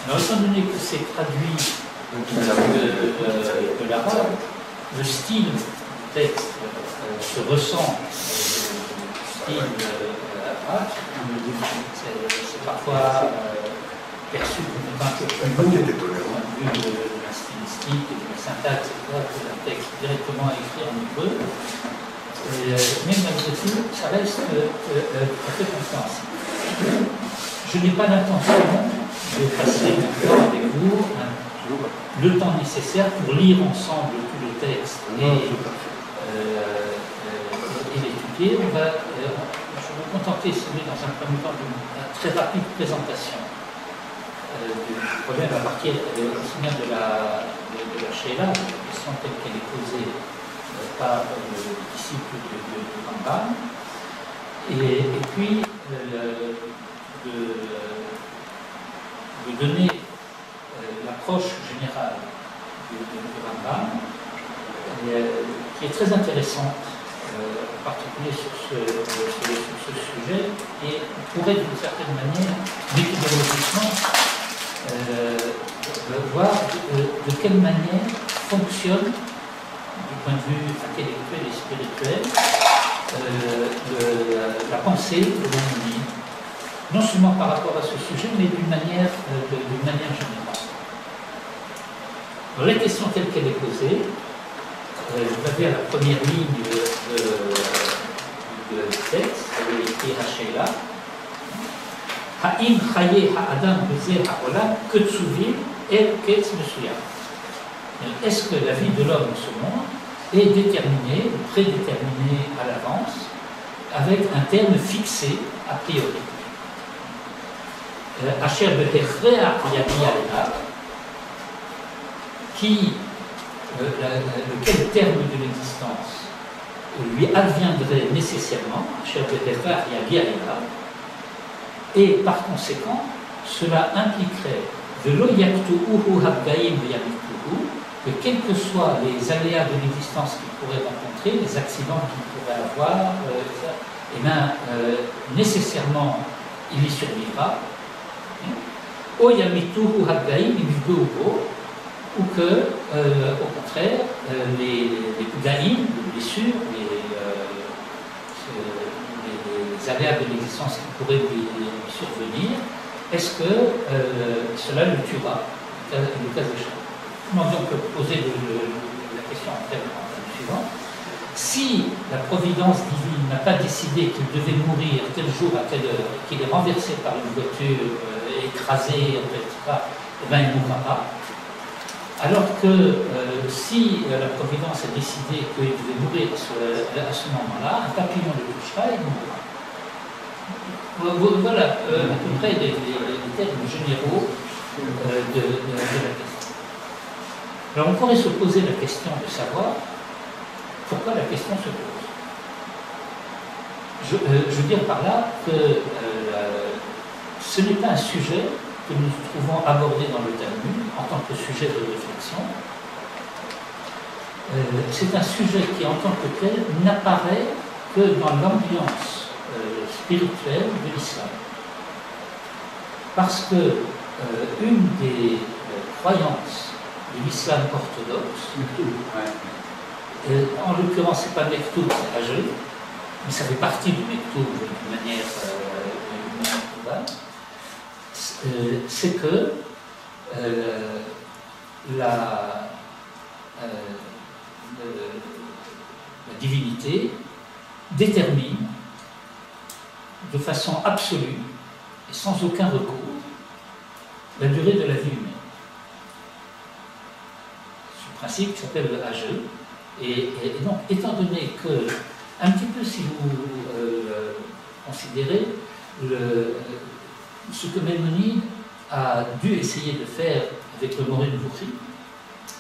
Alors, étant donné que c'est traduit de l'arabe, le style du texte se ressent du style arabe, c'est parfois perçu comme un peu plus lourd du point de vue de la stylistique et de la syntaxe, etc., que un texte directement écrit en hébreu. Mais malgré tout, ça reste tout à fait compréhensible. Je n'ai pas l'intention de passer maintenant avec vous le temps nécessaire pour lire ensemble tout le texte et l'étudier. Je vais me contenter, si vous voulez, dans un premier temps, d'une très rapide présentation du problème à partir aussi bien de la Sheila, de la question telle qu'elle est posée par le disciple de Rambam, et puis de donner l'approche générale de Rambam, qui est très intéressante, en particulier sur ce sujet, et on pourrait d'une certaine manière, méthodologiquement, voir de quelle manière fonctionne, du point de vue intellectuel et spirituel, la pensée de Maïmonide, non seulement par rapport à ce sujet, mais d'une manière générale. Alors, la question telle qu'elle est posée, vous avez à la première ligne du texte, elle est écrite Sheila. Ha'im chaye ha'adam b'zeh ha'olam ketzuvim el ketz mesuyam. Est-ce que la vie de l'homme dans ce monde est déterminée, prédéterminée à l'avance, avec un terme fixé a priori? Asher b'hechre'a yabiyalena, lequel terme de l'existence lui adviendrait nécessairement, Asher b'hechre'a yabiyalena, et par conséquent, cela impliquerait de lo yaktu'uhu habgaim v'yamituhu, que quels que soient les aléas de l'existence qu'il pourrait rencontrer, les accidents qu'il pourrait avoir, nécessairement, il y survivra. O yamituhu habgaim v'yamituhu, ou que, au contraire, les gaïm, les blessures, les aléas de l'existence qui pourraient lui survenir, est-ce que cela le tuera, le cas échéant? On peut poser la question en termes suivants. Si la providence divine n'a pas décidé qu'il devait mourir tel jour à telle heure, qu'il est renversé par une voiture, écrasé, etc., eh bien, il ne mourra pas. Alors que si la providence a décidé qu'il devait mourir à ce moment-là, un papillon le touchera et il mourra. Voilà à peu près les termes généraux de la question. Alors on pourrait se poser la question de savoir pourquoi la question se pose. Je veux dire par là que ce n'est pas un sujet que nous trouvons abordé dans le Talmud en tant que sujet de réflexion. C'est un sujet qui, en tant que tel, n'apparaît que dans l'ambiance spirituelle de l'islam. Parce que une des croyances de l'islam orthodoxe, en l'occurrence, ce n'est pas Mektoub, c'est Hagel, mais ça fait partie du Mektoub d'une manière probable, c'est que la divinité détermine de façon absolue et sans aucun recours la durée de la vie humaine. Ce principe qui s'appelle le Hagel. Et donc, étant donné que, un petit peu si vous considérez ce que Maïmonide a dû essayer de faire avec le Moreh Nevuchim,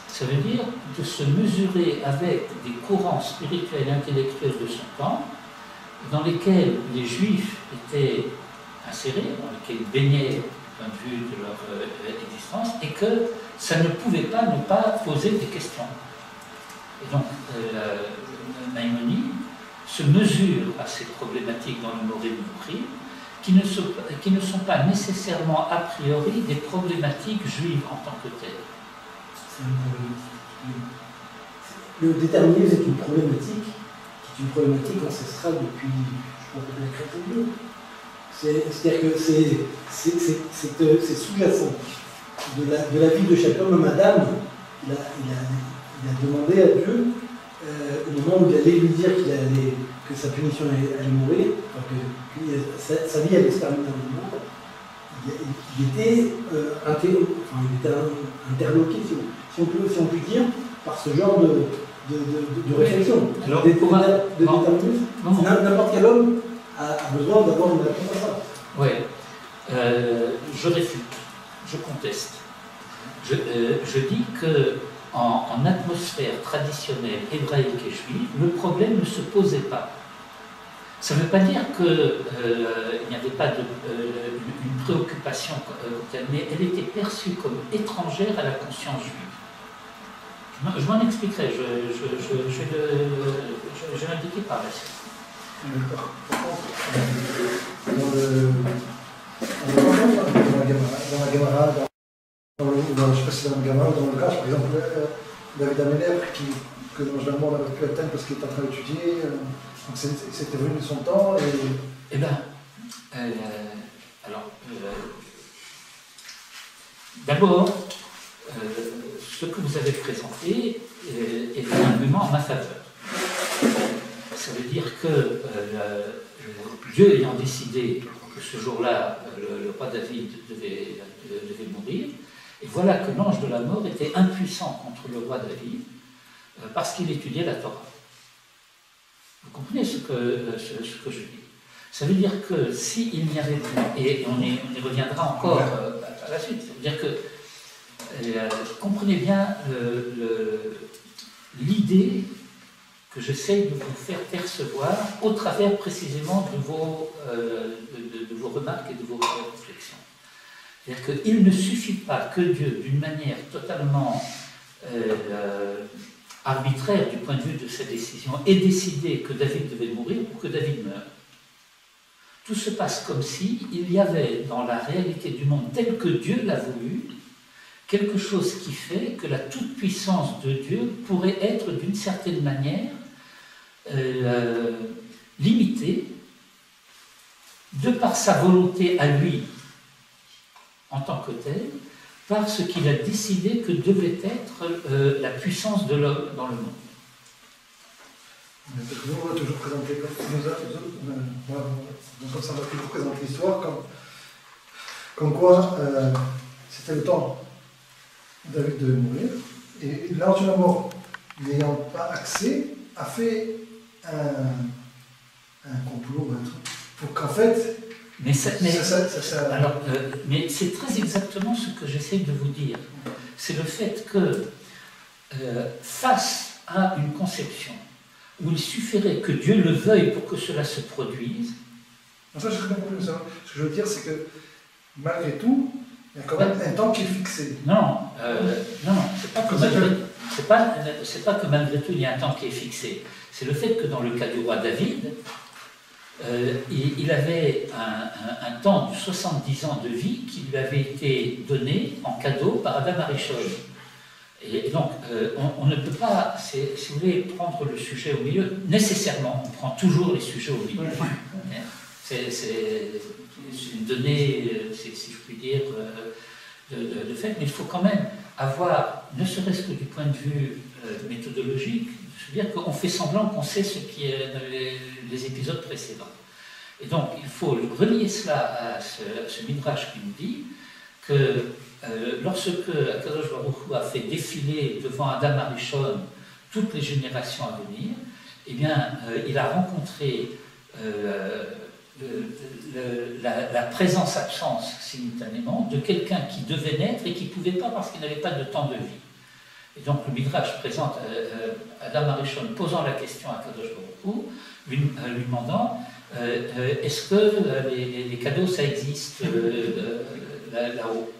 ça veut dire de se mesurer avec des courants spirituels et intellectuels de son temps, dans lesquels les Juifs étaient insérés, dans lesquels ils baignaient du point de vue de leur existence, et que ça ne pouvait pas ne pas poser des questions. Et donc, Maïmonide se mesure à ces problématiques dans le Moreh Nevuchim, qui ne sont pas nécessairement a priori des problématiques juives en tant que telles. Le déterminisme est une problématique ancestrale depuis, je crois, la chrétienté. C'est-à-dire que c'est sous-jacent de la vie de chaque homme. Adam, il a demandé à Dieu, au moment où il allait lui dire que sa punition allait mourir, que sa vie allait se terminer un moment, il était interloqué, si on peut dire, par ce genre de réflexion, de déterminisme. N'importe quel homme a besoin d'avoir une réponse à ça. Oui, je réfute, je conteste. Je dis que en atmosphère traditionnelle hébraïque et juive, le problème ne se posait pas. Ça ne veut pas dire qu'il n'y avait pas une préoccupation telle, mais elle était perçue comme étrangère à la conscience juive. Je m'en expliquerai, je vais l'indiquer par la suite. D'accord. Dans la Gemara, je ne sais pas si c'est dans le Gemara ou dans le Drash, par exemple, David Améler, que normalement on avait pu atteindre parce qu'il est en train d'étudier, donc c'était venu de son temps. Eh bien, alors, d'abord, ce que vous avez présenté est un argument en ma faveur. Ça veut dire que Dieu ayant décidé que ce jour-là, le roi David devait mourir, et voilà que l'ange de la mort était impuissant contre le roi David parce qu'il étudiait la Torah. Vous comprenez ce que je dis? Ça veut dire que s'il n'y avait pas, et on y reviendra encore à la suite, ça veut dire que comprenez bien l'idée que j'essaye de vous faire percevoir au travers précisément de vos remarques et de vos réflexions. C'est-à-dire qu'il ne suffit pas que Dieu, d'une manière totalement arbitraire du point de vue de sa décision, ait décidé que David devait mourir pour que David meure. Tout se passe comme si il y avait dans la réalité du monde tel que Dieu l'a voulu, quelque chose qui fait que la toute-puissance de Dieu pourrait être d'une certaine manière limitée de par sa volonté à lui en tant que tel, par ce qu'il a décidé que devait être la puissance de l'homme dans le monde. Nous, on va toujours présenter comme ça, on va toujours présenter l'histoire comme quoi c'était le temps de David de mourir, et l'ange de la mort, n'ayant pas accès, a fait un complot, un truc, pour qu'en fait, mais c'est très exactement ce que j'essaie de vous dire. C'est le fait que face à une conception où il suffirait que Dieu le veuille pour que cela se produise. Ça, je bien compris. Ce que je veux dire, c'est que malgré tout, il y a quand même un temps qui est fixé. Non, c'est pas que malgré tout il y a un temps qui est fixé. C'est le fait que dans le cas du roi David, il avait un temps de 70 ans de vie qui lui avait été donné en cadeau par Adam Arishon. Et donc, on ne peut pas, si vous voulez, prendre le sujet au milieu. Nécessairement, on prend toujours les sujets au milieu. C'est une donnée, si je puis dire, de fait, mais il faut quand même avoir, ne serait-ce que du point de vue méthodologique, se dire qu'on fait semblant qu'on sait ce qui est dans les épisodes précédents. Et donc, il faut relier cela à ce midrash qui nous dit que lorsque Akadosh Baruch Hu a fait défiler devant Adam Arishon toutes les générations à venir, eh bien, il a rencontré la présence-absence simultanément de quelqu'un qui devait naître et qui ne pouvait pas parce qu'il n'avait pas de temps de vie. Et donc le Midrash présente Adam Arishon posant la question à Akadosh Baruch Hu, lui demandant est-ce que les cadeaux ça existe là-haut?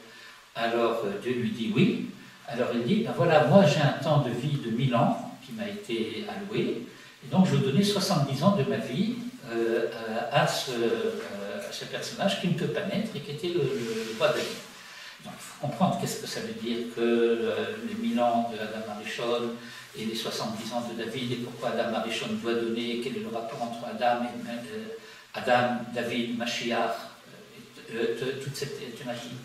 Alors Dieu lui dit oui. Alors il dit ben voilà, moi j'ai un temps de vie de 1000 ans qui m'a été alloué, et donc je vais donner 70 ans de ma vie à ce ce personnage qui ne peut pas naître et qui était le roi David. Donc il faut comprendre qu'est-ce que ça veut dire que les 1000 ans de Adam Arishon et les 70 ans de David, et pourquoi Adam Arishon doit donner, quel est le rapport entre Adam, David, Mashiach, toute cette thématique.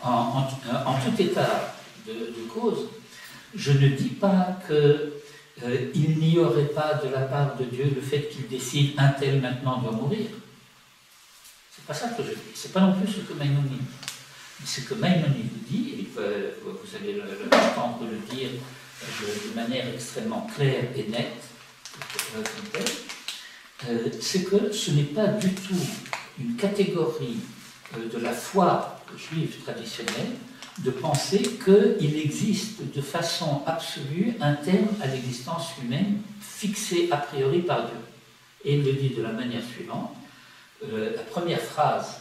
En tout état de cause, je ne dis pas qu'il n'y aurait pas de la part de Dieu le fait qu'il décide un tel maintenant doit mourir. C'est pas ça que je dis. C'est pas non plus ce que Maïmonide dit. Ce que Maïmonide dit, et vous allez l'entendre le dire de manière extrêmement claire et nette, c'est que ce n'est pas du tout une catégorie de la foi juive traditionnelle de penser qu'il existe de façon absolue un terme à l'existence humaine fixé a priori par Dieu. Et il le dit de la manière suivante. La première phrase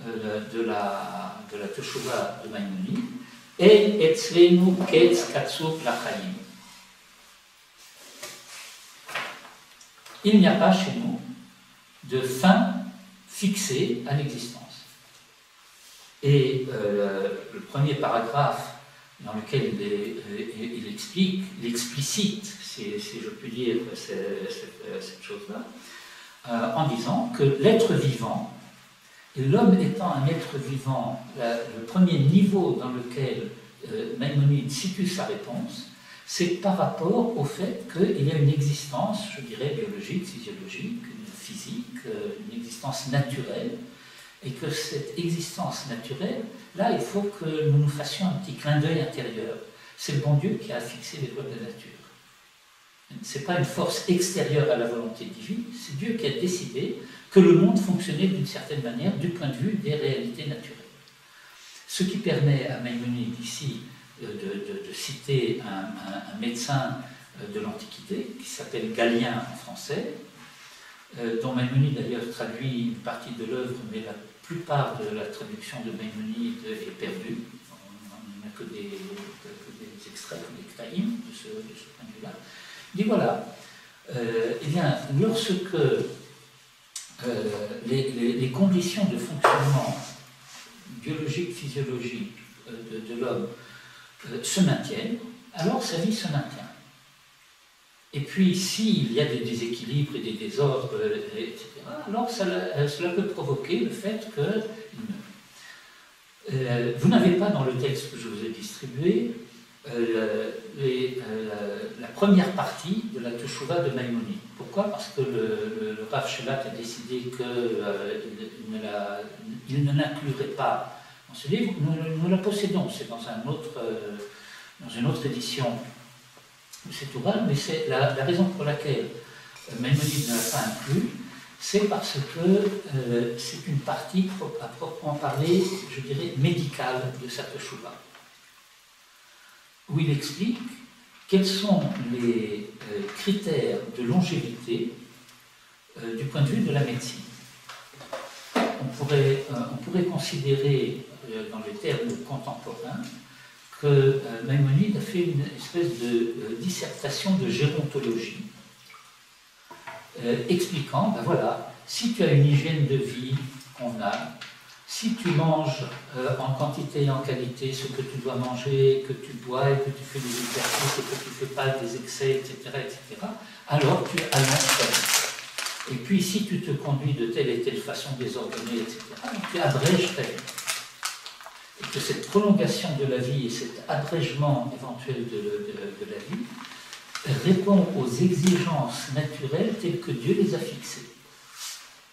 de la Teshuvah de Maïmonide est « Etzlenu ketz katsur lachaim ». Il n'y a pas chez nous de fin fixée à l'existence. Et le premier paragraphe dans lequel il explique, il explicite, si je puis dire, cette chose-là, en disant que l'être vivant, et l'homme étant un être vivant, le premier niveau dans lequel Maïmonide situe sa réponse, c'est par rapport au fait qu'il y a une existence, je dirais, biologique, physiologique, physique, une existence naturelle, et que cette existence naturelle, là, il faut que nous nous fassions un petit clin d'œil intérieur. C'est le bon Dieu qui a fixé les lois de la nature. Ce n'est pas une force extérieure à la volonté divine, c'est Dieu qui a décidé que le monde fonctionnait d'une certaine manière du point de vue des réalités naturelles. Ce qui permet à Maïmonide ici de citer un médecin de l'Antiquité qui s'appelle Galien en français, dont Maïmonide d'ailleurs traduit une partie de l'œuvre, mais la plupart de la traduction de Maïmonide est perdue. On n'a que des extraits, des ktaïm de ce point de vue-là. Il dit voilà, eh bien, lorsque les conditions de fonctionnement biologique, physiologique de l'homme se maintiennent, alors sa vie se maintient. Et puis, s'il y a des déséquilibres et des désordres, etc., alors cela peut provoquer le fait qu'il meurt. Vous n'avez pas dans le texte que je vous ai distribué la première partie de la Teshuvah de Maïmonide. Pourquoi? Parce que le Rav Shelat a décidé qu'il ne l'inclurait pas dans ce livre. Nous la possédons, c'est dans une autre édition de cet ouvrage, mais c'est la raison pour laquelle Maïmonide ne l'a pas inclus, c'est parce que c'est une partie à proprement parler, je dirais, médicale de sa Teshuvah, où il explique quels sont les critères de longévité du point de vue de la médecine. On pourrait considérer, dans les termes contemporains, que Maïmonide a fait une espèce de dissertation de gérontologie, expliquant, ben voilà, si tu as une hygiène de vie qu'on a, si tu manges en quantité et en qualité ce que tu dois manger, que tu bois et que tu fais des exercices et que tu ne fais pas des excès, etc., alors tu allonges ta vie. Et puis si tu te conduis de telle et telle façon désordonnée, etc., tu abrèges ta vie. Et que cette prolongation de la vie et cet abrègement éventuel de la vie répond aux exigences naturelles telles que Dieu les a fixées.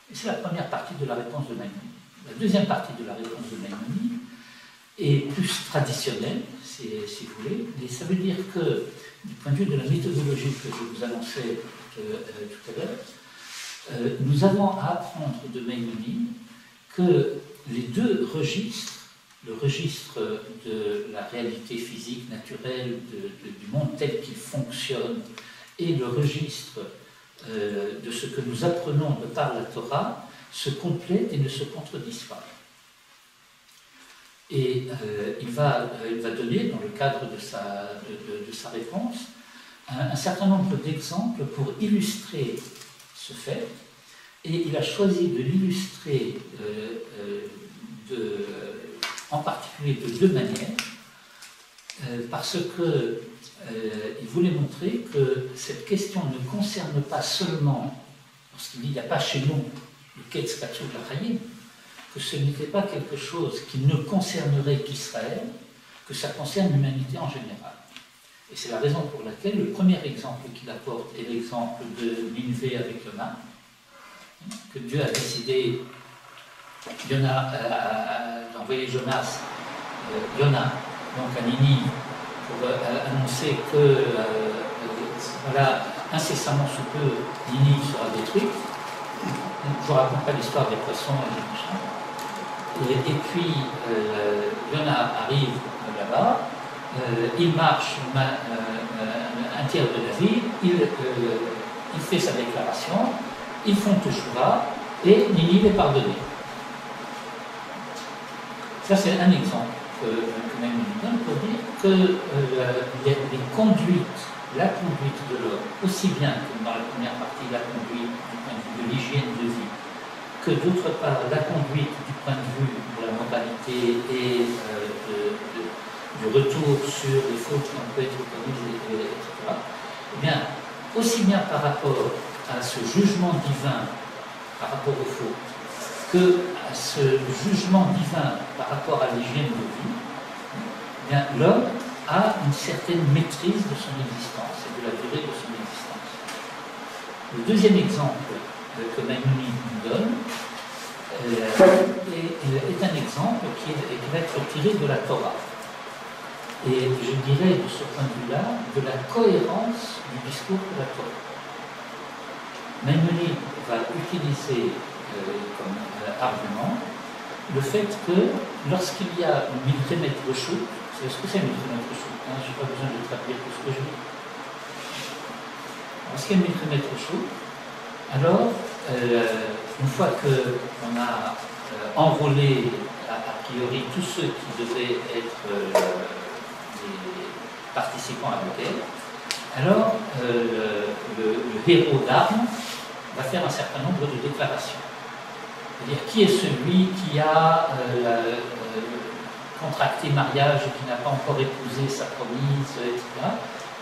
Et c'est la première partie de la réponse de Maïmonide. La deuxième partie de la réponse de Maïmonide est plus traditionnelle, si vous voulez, et ça veut dire que, du point de vue de la méthodologie que je vous annonçais tout à l'heure, nous avons à apprendre de Maïmonide que les deux registres, le registre de la réalité physique naturelle du monde tel qu'il fonctionne et le registre de ce que nous apprenons de par la Torah se complètent et ne se contredisent pas. Et il va donner, dans le cadre de sa réponse, un certain nombre d'exemples pour illustrer ce fait Et il a choisi de l'illustrer en particulier de deux manières, parce que il voulait montrer que cette question ne concerne pas seulement, lorsqu'il dit il n'y a pas chez nous le Ketz Katsou de la Chaïm, que ce n'était pas quelque chose qui ne concernerait qu'Israël, que ça concerne l'humanité en général. Et c'est la raison pour laquelle le premier exemple qu'il apporte est l'exemple de Nineveh avec Yona, que Dieu a décidé d'envoyer Jonas, Yona, donc à Ninive, pour annoncer que voilà, incessamment sous peu, Ninive sera détruite. Je ne vous raconte pas l'histoire des poissons et des machins. Et puis, Yona arrive là-bas, il marche un tiers de la ville, il fait sa déclaration, ils font Teshuvah et Ninive est pardonné. Ça, c'est un exemple que même nous donne pour dire que les conduites, la conduite de l'homme, aussi bien que dans la première partie, la conduite du point de vue de l'hygiène de vie, que d'autre part, la conduite du point de vue de la moralité et du retour sur les fautes qui ont pu être commises, etc. Eh bien, aussi bien par rapport à ce jugement divin par rapport aux fautes, que à ce jugement divin par rapport à l'hygiène de vie, eh bien, l'homme a une certaine maîtrise de son existence et de la durée de son existence. Le deuxième exemple que Maïmonide nous donne est un exemple qui va être tiré de la Torah. Et je dirais de ce point de vue-là, de la cohérence du discours de la Torah. Maïmonide va utiliser comme argument le fait que lorsqu'il y a une milchemet reshut, c'est ce que c'est une milchemet reshut, je n'ai pas besoin de traduire tout ce que je dis. Lorsqu'il y a une milchemet reshut, alors une fois qu'on a enrôlé a priori tous ceux qui devaient être des participants à la guerre, alors le héros d'armes va faire un certain nombre de déclarations. C'est-à-dire qui est celui qui a contracté mariage et qui n'a pas encore épousé sa promise, etc.,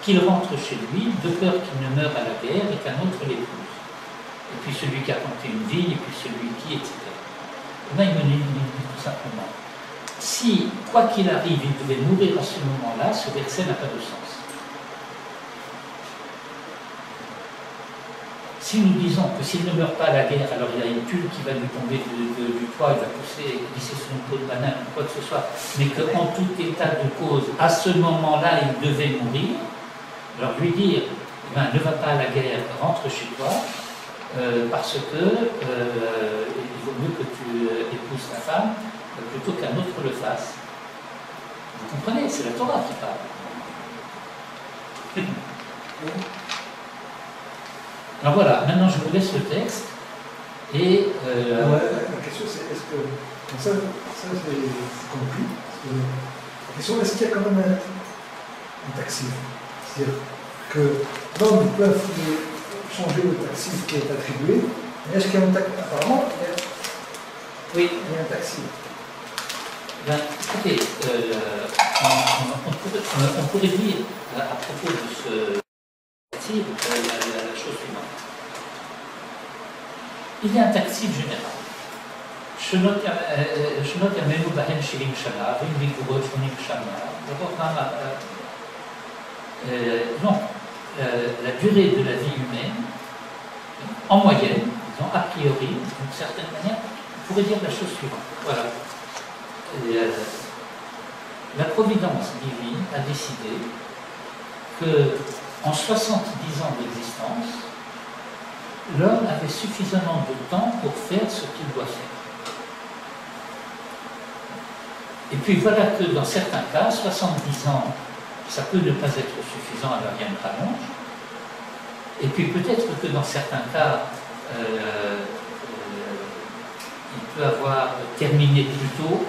qu'il rentre chez lui, de peur qu'il ne meure à la guerre et qu'un autre l'épouse. Et puis celui qui a planté une vigne, et puis celui qui, etc. Maïmonide dit tout simplement, si, quoi qu'il arrive, il devait mourir à ce moment-là, ce verset n'a pas de sens. Si nous disons que s'il ne meurt pas à la guerre, alors il y a une tuile qui va lui tomber du toit, il va glisser sur une peau de banane ou quoi que ce soit, mais qu'en tout état de cause, à ce moment-là, il devait mourir, alors lui dire, eh ben, ne va pas à la guerre, rentre chez toi, parce que il vaut mieux que tu épouses ta femme plutôt qu'un autre le fasse. Vous comprenez, c'est la Torah qui parle. Alors voilà, maintenant je vous laisse le texte et... la question c'est, est-ce que... Ça c'est compris. La question, est-ce qu'il y a quand même un taxif? C'est-à-dire que l'homme peut changer le taxif qui est attribué, mais est-ce qu'il y a un taxif? Apparemment, oui. Il y a un taxif. Ben, écoutez, on pourrait dire à propos de ce taxif la chose suivante. Il y a un taxif général. Donc, la durée de la vie humaine, en moyenne, disons, a priori, d'une certaine manière, on pourrait dire la chose suivante. Voilà. La providence divine a décidé que, en 70 ans d'existence, l'homme avait suffisamment de temps pour faire ce qu'il doit faire. Et puis voilà que dans certains cas, 70 ans, ça peut ne pas être suffisant, alors il y a une rallonge. Et puis peut-être que dans certains cas, il peut avoir terminé plus tôt.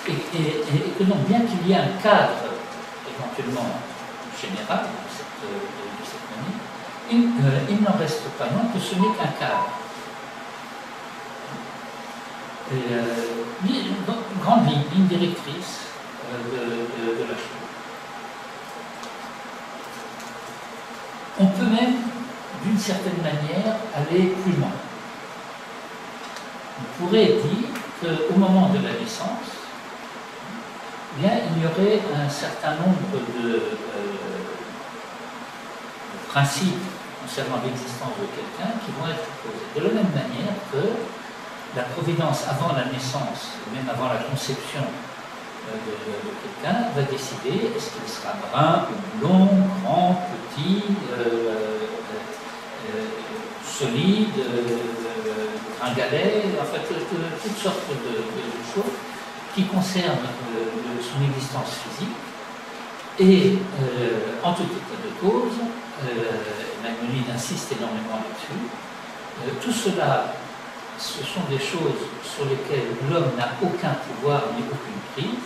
Et que non, bien qu'il y ait un cadre éventuellement général de cette manière, il n'en reste pas moins que ce n'est qu'un cadre. Une grande ligne directrice de la chose. On peut même, d'une certaine manière, aller plus loin. On pourrait dire qu'au moment de la naissance, eh bien, il y aurait un certain nombre de principes concernant l'existence de quelqu'un qui vont être posés. De la même manière que la providence avant la naissance, même avant la conception de quelqu'un, va décider est-ce qu'il sera brun ou blond, grand, petit, solide, gringalet, en fait toutes sortes de choses qui concernent son existence physique. Et en tout état de cause, Maïmonide insiste énormément là-dessus, tout cela, ce sont des choses sur lesquelles l'homme n'a aucun pouvoir ni aucune prise,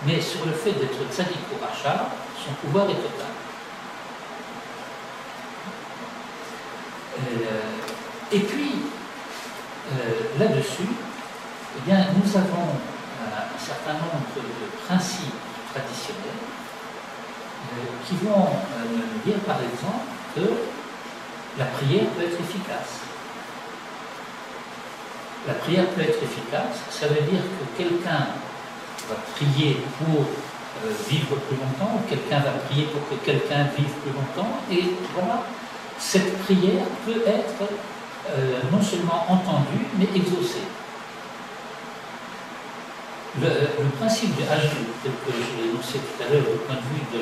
mais sur le fait d'être tzaddik ou rachat, son pouvoir est total. Et puis, là-dessus, eh bien, nous avons un certain nombre de principes traditionnels qui vont nous dire, par exemple, que la prière peut être efficace. La prière peut être efficace, ça veut dire que quelqu'un va prier pour vivre plus longtemps, ou quelqu'un va prier pour que quelqu'un vive plus longtemps, et voilà, cette prière peut être non seulement entendue, mais exaucée. Le principe de Hajj, tel que je l'ai énoncé tout à l'heure du point de vue de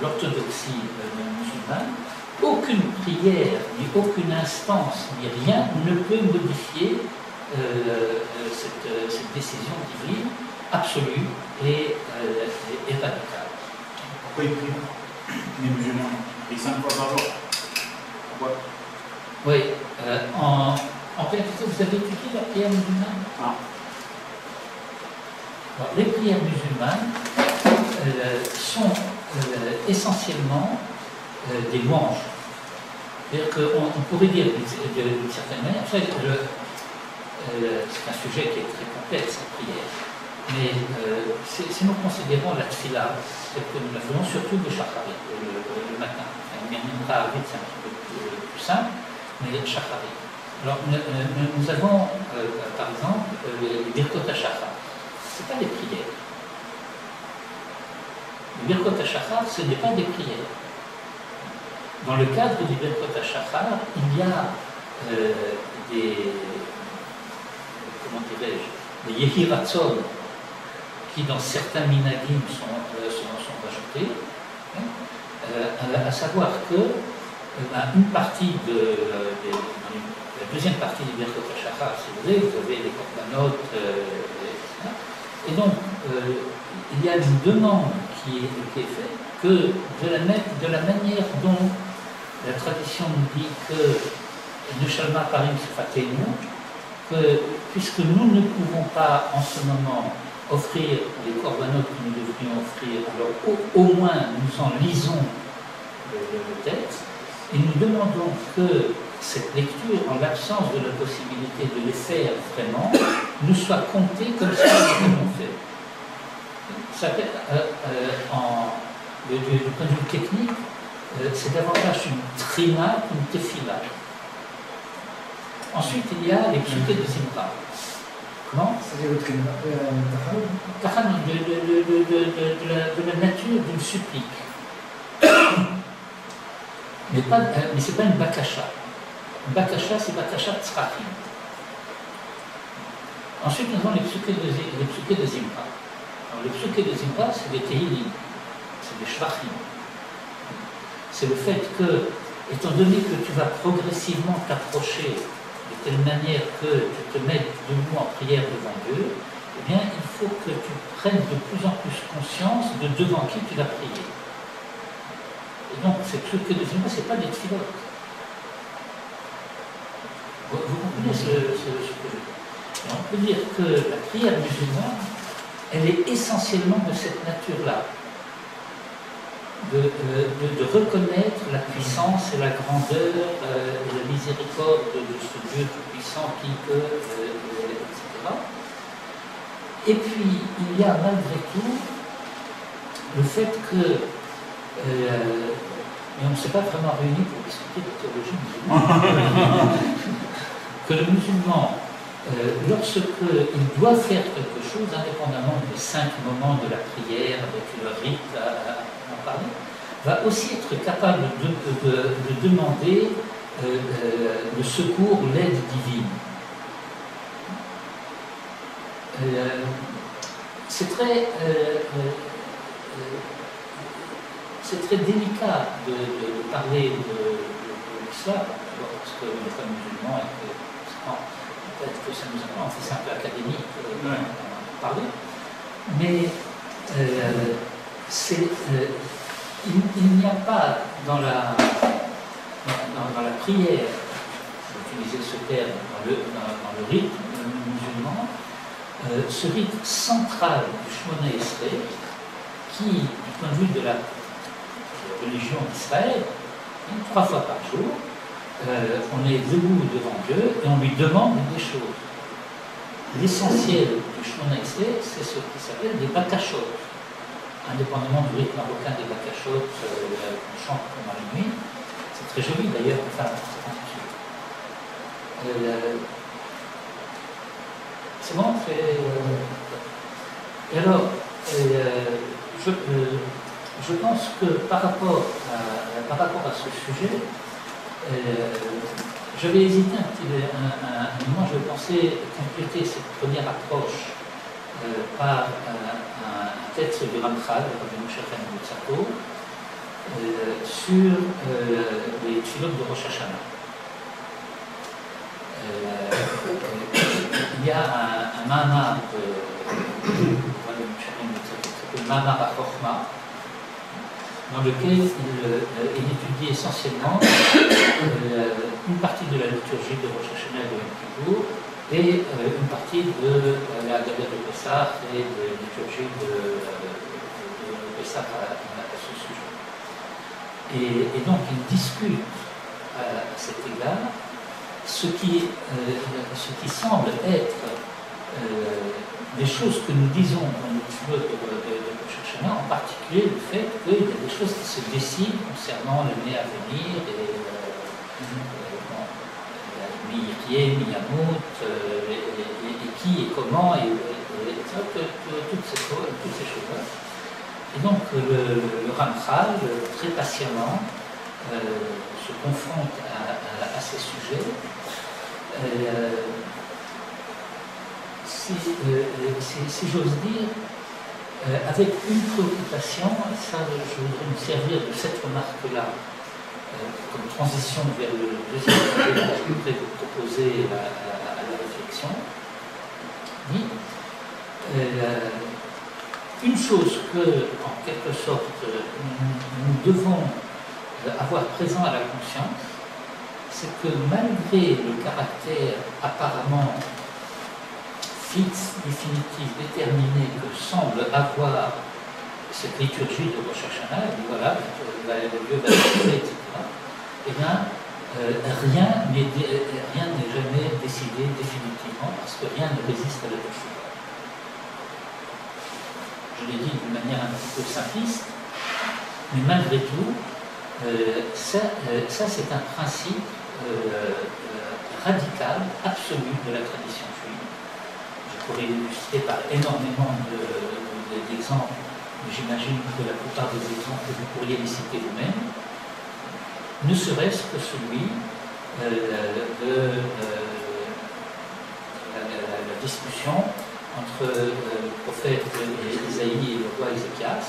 l'orthodoxie musulmane, aucune prière, ni aucune instance, ni rien ne peut modifier cette décision divine absolue et radicale. Pourquoi ils prient les musulmans? Ils prient 5 fois par jour. Pourquoi? Oui, en réalité, vous avez étudié la prière musulmane? Ah. Alors, les prières musulmanes sont essentiellement des louanges. C'est-à-dire qu'on pourrait dire d'une certaine manière, c'est un sujet qui est très complexe, la prière, mais si nous considérons la tfila, telle que nous la faisons, surtout le shacharit, le matin. Bien vite, c'est un petit peu plus simple, mais shacharit. Alors, nous avons, par exemple, les birkot hashachar. Ce n'est pas des prières. Les birkot hashachar, ce n'est pas des prières. Dans le cadre du birkot hashachar, il y a comment dirais-je, des yehi ratzon qui, dans certains minagim, sont rajoutés, à savoir que une partie la deuxième partie du birkot hashachar, si vous avez les korbanot, et donc il y a une demande qui est faite que de la manière dont la tradition nous dit que ne shalma parim sefatenu, que puisque nous ne pouvons pas en ce moment offrir les corbanotes que nous devrions offrir, alors au moins nous en lisons le texte, et nous demandons que cette lecture, en l'absence de la possibilité de les faire vraiment, nous soit comptée comme si nous l'avions fait. Ça fait, du point de vue technique, c'est davantage une trima qu'une tefila. Ensuite, il y a les psuké de Zimra. Comment? C'est-à-dire le trima, Tahan, de la nature d'une supplique. Mais ce n'est pas une bakasha. Une bakasha, c'est bakasha tzrachim. Ensuite, nous avons les psuké de Zimra. Alors, les psuké de Zimra, c'est des tehilim, c'est des shvachim. C'est le fait que, étant donné que tu vas progressivement t'approcher de telle manière que tu te mettes debout en prière devant Dieu, eh bien, il faut que tu prennes de plus en plus conscience de devant qui tu vas prier. Et donc, cette psuké de Zimra, ce n'est pas des tfilotes. Vous comprenez ce que je veux dire? On peut dire que la prière musulmane, elle est essentiellement de cette nature-là. de reconnaître la puissance et la grandeur et la miséricorde de ce Dieu tout-puissant qui peut, etc. Et puis, il y a malgré tout le fait que, mais on ne s'est pas vraiment réunis pour discuter de théologie musulmane, que le musulman, lorsqu'il doit faire quelque chose, indépendamment des 5 moments de la prière, avec le rite à en parler, va aussi être capable de demander le secours, l'aide divine. C'est très délicat de parler de l'islam, parce que nous sommes musulmans et que peut-être que ça nous a fait c'est un peu académique d'en parler, mais il n'y a pas dans la prière, utiliser ce terme, dans le rite musulman, ce rite central du Shemona Esrei, qui, du point de vue de la religion d'Israël, 3 fois par jour, on est debout devant Dieu et on lui demande des choses. L'essentiel du Shemona Esrei, c'est ce qui s'appelle des bakashot. Indépendamment du rite marocain des bakashot qu'on chante pendant la nuit, c'est très joli d'ailleurs, enfin, c'est bon, et alors, je pense que par rapport à ce sujet, j'avais hésité un moment, je pensais compléter cette première approche par un texte du Ramchal, Rabbeinu Shechem Luzzatto, sur les tfilotes de Rosh Hashanah. Il y a un Mahar de Rabbeinu Shechem Luzzatto qui s'appelle Mahar HaChochma, dans lequel il étudie essentiellement une partie de la liturgie de Rosh Hashanah et de Yom Kippour, et une partie de la Haggadah de Pessah et de la liturgie de Pessah à ce sujet. Et donc il discute à cet égard ce qui semble être les choses que nous disons dans le tfilote de Rosh Hashanah, en particulier le fait qu'il y a des choses qui se décident concernant l'année à venir et Yiriyeh, Miyamut, et qui et comment, et toutes ces choses-là. Et donc le Ramchal, très patiemment, se confronte à ces sujets. Si j'ose dire, avec une préoccupation, ça je voudrais me servir de cette remarque-là comme transition vers le deuxième sujet que je voudrais vous proposer à la réflexion. Une chose que, en quelque sorte, nous devons avoir présent à la conscience, c'est que malgré le caractère apparemment fixe, définitif, déterminé que semble avoir cette liturgie de Rosh Hashanah, et voilà, Dieu va être, etc., eh bien, rien n'est jamais décidé définitivement, parce que rien ne résiste à la Teshuvah. Je l'ai dit d'une manière un petit peu simpliste, mais malgré tout, ça c'est un principe radical, absolu de la tradition juive. Je pourrais l'illustrer par énormément d'exemples, mais j'imagine que la plupart des exemples vous pourriez les citer vous-même, ne serait-ce que celui de la discussion entre le prophète Isaïe et le roi Ézéchias.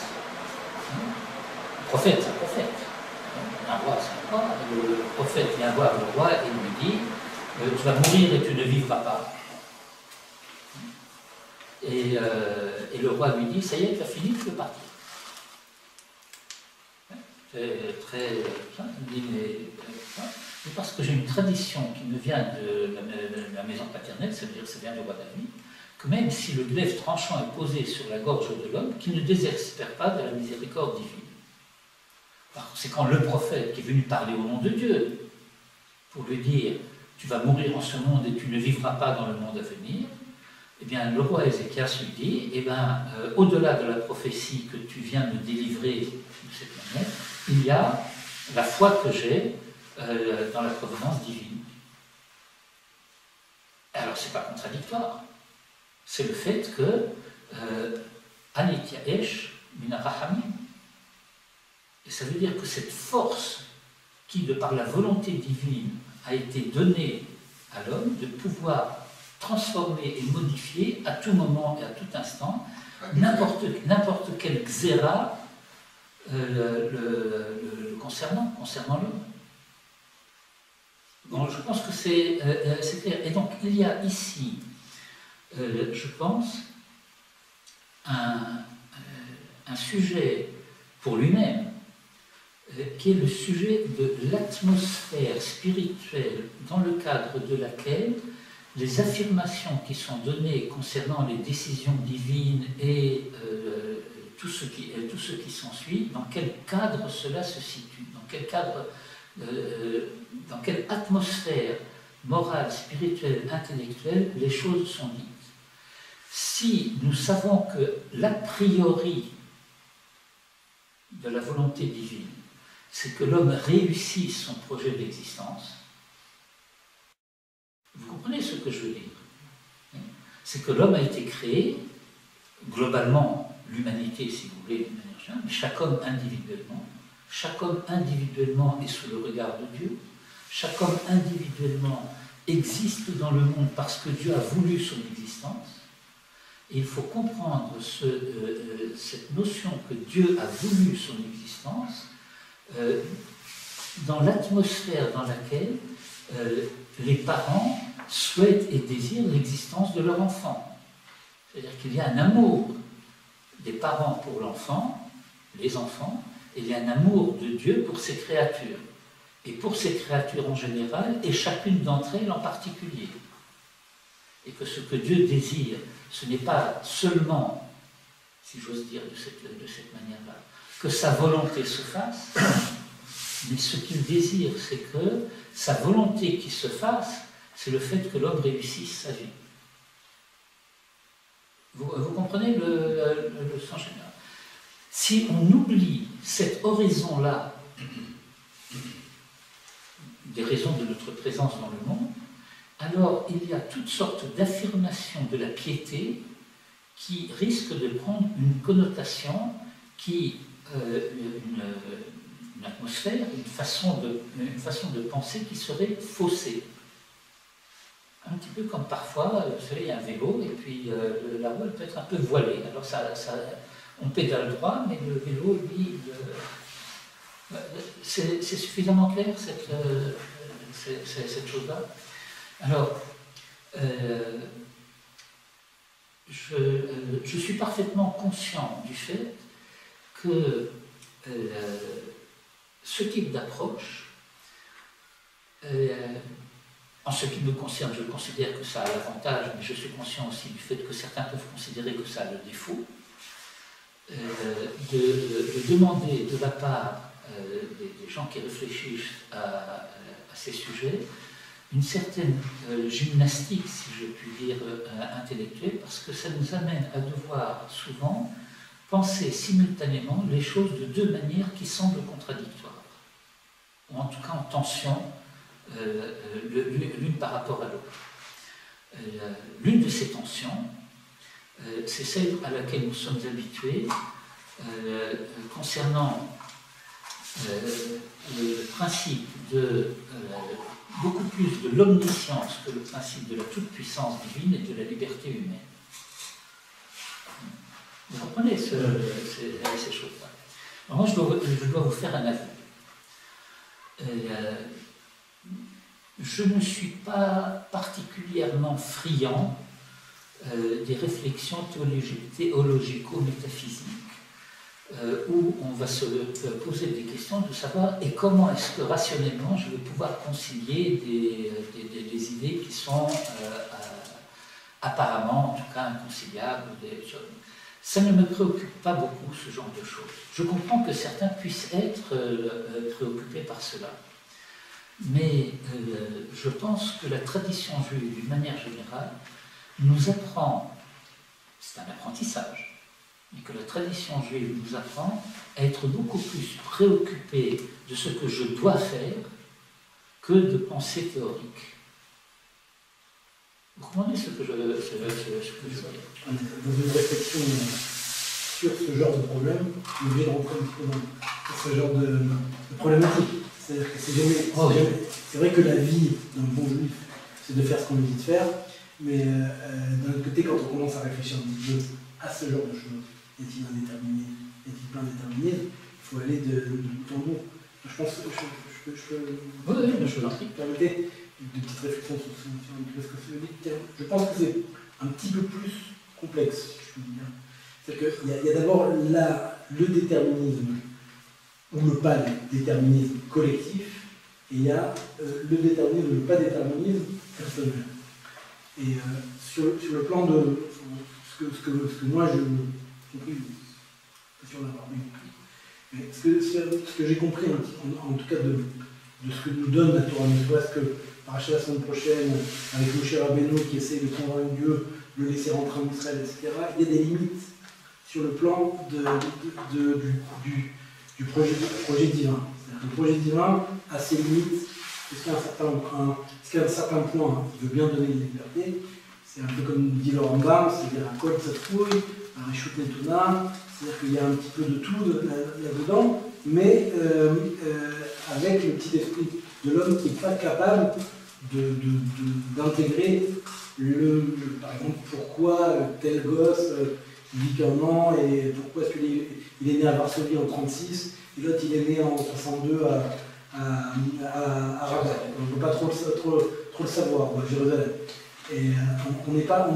Le prophète, c'est un prophète. Un roi, c'est un roi. Le prophète vient voir le roi et lui dit tu vas mourir et tu ne vivras pas. Et le roi lui dit ça y est, tu as fini, tu peux partir. C'est très simple. Il dit mais parce que j'ai une tradition qui me vient de la maison paternelle, c'est-à-dire que ça vient du roi David, que même si le glaive tranchant est posé sur la gorge de l'homme, qu'il ne désespère pas de la miséricorde divine. Par conséquent, le prophète qui est venu parler au nom de Dieu, pour lui dire « tu vas mourir en ce monde et tu ne vivras pas dans le monde à venir », eh bien, le roi Ézéchias lui dit, eh bien, au-delà de la prophétie que tu viens de délivrer de cette manière, il y a la foi que j'ai dans la providence divine. Alors, ce n'est pas contradictoire. C'est le fait que Anit Yaesh min Rahamim. Et ça veut dire que cette force qui, de par la volonté divine, a été donnée à l'homme de pouvoir transformer et modifier à tout moment et à tout instant n'importe quel xéra concernant l'homme. Bon, je pense que c'est clair. Et donc, il y a ici, je pense, un sujet pour lui-même, qui est le sujet de l'atmosphère spirituelle dans le cadre de laquelle les affirmations qui sont données concernant les décisions divines et tout ce qui s'ensuit, dans quel cadre cela se situe, dans quel cadre, dans quelle atmosphère morale, spirituelle, intellectuelle les choses sont dites. Si nous savons que l'a priori de la volonté divine, c'est que l'homme réussisse son projet d'existence, vous comprenez ce que je veux dire? C'est que l'homme a été créé, globalement, l'humanité, si vous voulez, d'une manière générale, mais chaque homme individuellement est sous le regard de Dieu, chaque homme individuellement existe dans le monde parce que Dieu a voulu son existence, et il faut comprendre cette notion que Dieu a voulu son existence dans l'atmosphère dans laquelle les parents souhaitent et désirent l'existence de leur enfant. C'est-à-dire qu'il y a un amour des parents pour l'enfant, les enfants, et il y a un amour de Dieu pour ses créatures. Et pour ces créatures en général, et chacune d'entre elles en particulier. Et que ce que Dieu désire, ce n'est pas seulement, si j'ose dire de cette manière-là, que sa volonté se fasse, mais ce qu'il désire, c'est que sa volonté qui se fasse, c'est le fait que l'homme réussisse sa vie. Vous comprenez le sens général? Si on oublie cette oraison-là, des raisons de notre présence dans le monde, alors il y a toutes sortes d'affirmations de la piété qui risquent de prendre une connotation qui, une atmosphère, une façon de penser qui serait faussée. Un petit peu comme parfois, vous savez, il y a un vélo et puis la roue peut être un peu voilée. Alors on pédale droit, mais le vélo, lui, c'est suffisamment clair cette chose-là. Alors, je suis parfaitement conscient du fait que ce type d'approche, en ce qui me concerne, je considère que ça a l'avantage, mais je suis conscient aussi du fait que certains peuvent considérer que ça a le défaut, de demander de la part des gens qui réfléchissent à ces sujets une certaine gymnastique, si je puis dire, intellectuelle, parce que ça nous amène à devoir souvent penser simultanément les choses de deux manières qui semblent contradictoires, ou en tout cas en tension l'une par rapport à l'autre. L'une de ces tensions, c'est celle à laquelle nous sommes habitués concernant le principe de beaucoup plus de l'omniscience que le principe de la toute-puissance divine et de la liberté humaine. Vous comprenez ces choses-là? Alors moi, je dois vous faire un aveu. Je ne suis pas particulièrement friand des réflexions théologico-métaphysiques où on va se poser des questions de savoir et comment est-ce que rationnellement je vais pouvoir concilier des idées qui sont apparemment, en tout cas, inconciliables. Ça ne me préoccupe pas beaucoup, ce genre de choses. Je comprends que certains puissent être préoccupés par cela. Mais je pense que la tradition juive, d'une manière générale, nous apprend, c'est un apprentissage, mais que la tradition juive nous apprend à être beaucoup plus préoccupés de ce que je dois faire que de pensée théorique. Vous comprenez ce que je veux dire? Dans une réflexion sur ce genre de problème, on est obligé de rentrer un petit peu dans ce genre de problématique. C'est-à-dire que c'est vrai que la vie d'un bon juif, c'est de faire ce qu'on lui dit de faire, mais d'un autre côté, quand on commence à réfléchir un petit peu à ce genre de choses, est-il indéterminé, est-il pas indéterminé, il faut aller de bout en bout. Je pense que je permettez de petites réflexions sur ce que vous dites. Je pense que c'est un petit peu plus complexe, si je puis dire. C'est-à-dire qu'il y a d'abord le déterminisme, ou le pas déterminisme collectif, et il y a le déterminisme ou le pas déterminisme personnel. Et sur le plan de ce que moi j'ai compris, pas sûr d'avoir bien compris, mais ce que j'ai compris en tout cas de ce que nous donne la Torah, ne serait-ce que Paracha la semaine prochaine, avec Moshe Rabbeinu qui essaie de convaincre Dieu, de le laisser rentrer en Israël, etc., il y a des limites sur le plan du projet divin. Le projet divin a ses limites, jusqu'à un certain point, il veut bien donner une liberté. C'est un peu comme dit le Rambam, c'est-à-dire un kol tzatfouy, un reshut netuna, c'est-à-dire qu'il y a un petit peu de tout là-dedans, mais avec le petit esprit de l'homme qui n'est pas capable d'intégrer par exemple, pourquoi tel gosse vit qu'un an, et pourquoi est-ce qu'il est né à Varsovie en 1936, et l'autre il est né en 1962 à Rabat. On ne peut pas trop le savoir, à Jérusalem. Et on n'est pas.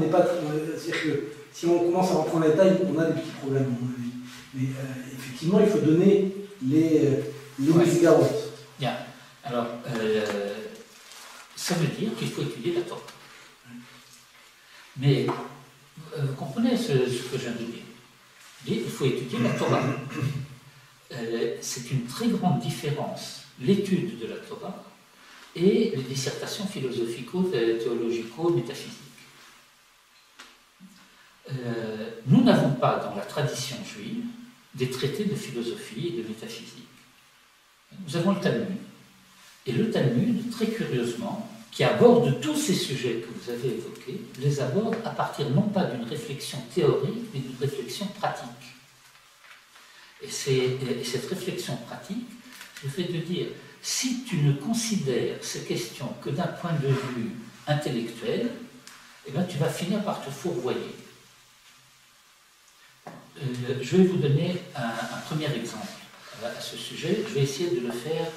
C'est-à-dire que si on commence à rentrer en détail, on a des petits problèmes, à mon avis. Mais effectivement, il faut donner les garottes. Bien. Alors, ça veut dire qu'il faut étudier la Torah. Mais vous comprenez ce que je viens de dire. Il faut étudier la Torah. C'est une très grande différence, l'étude de la Torah et les dissertations philosophico-théologico-métaphysiques. Nous n'avons pas dans la tradition juive des traités de philosophie et de métaphysique. Nous avons le Talmud. Et le Talmud, très curieusement, qui aborde tous ces sujets que vous avez évoqués, les aborde à partir non pas d'une réflexion théorique, mais d'une réflexion pratique. Et cette réflexion pratique, le fait de dire, si tu ne considères ces questions que d'un point de vue intellectuel, eh bien, tu vas finir par te fourvoyer. Je vais vous donner un premier exemple à ce sujet. Je vais essayer de le faire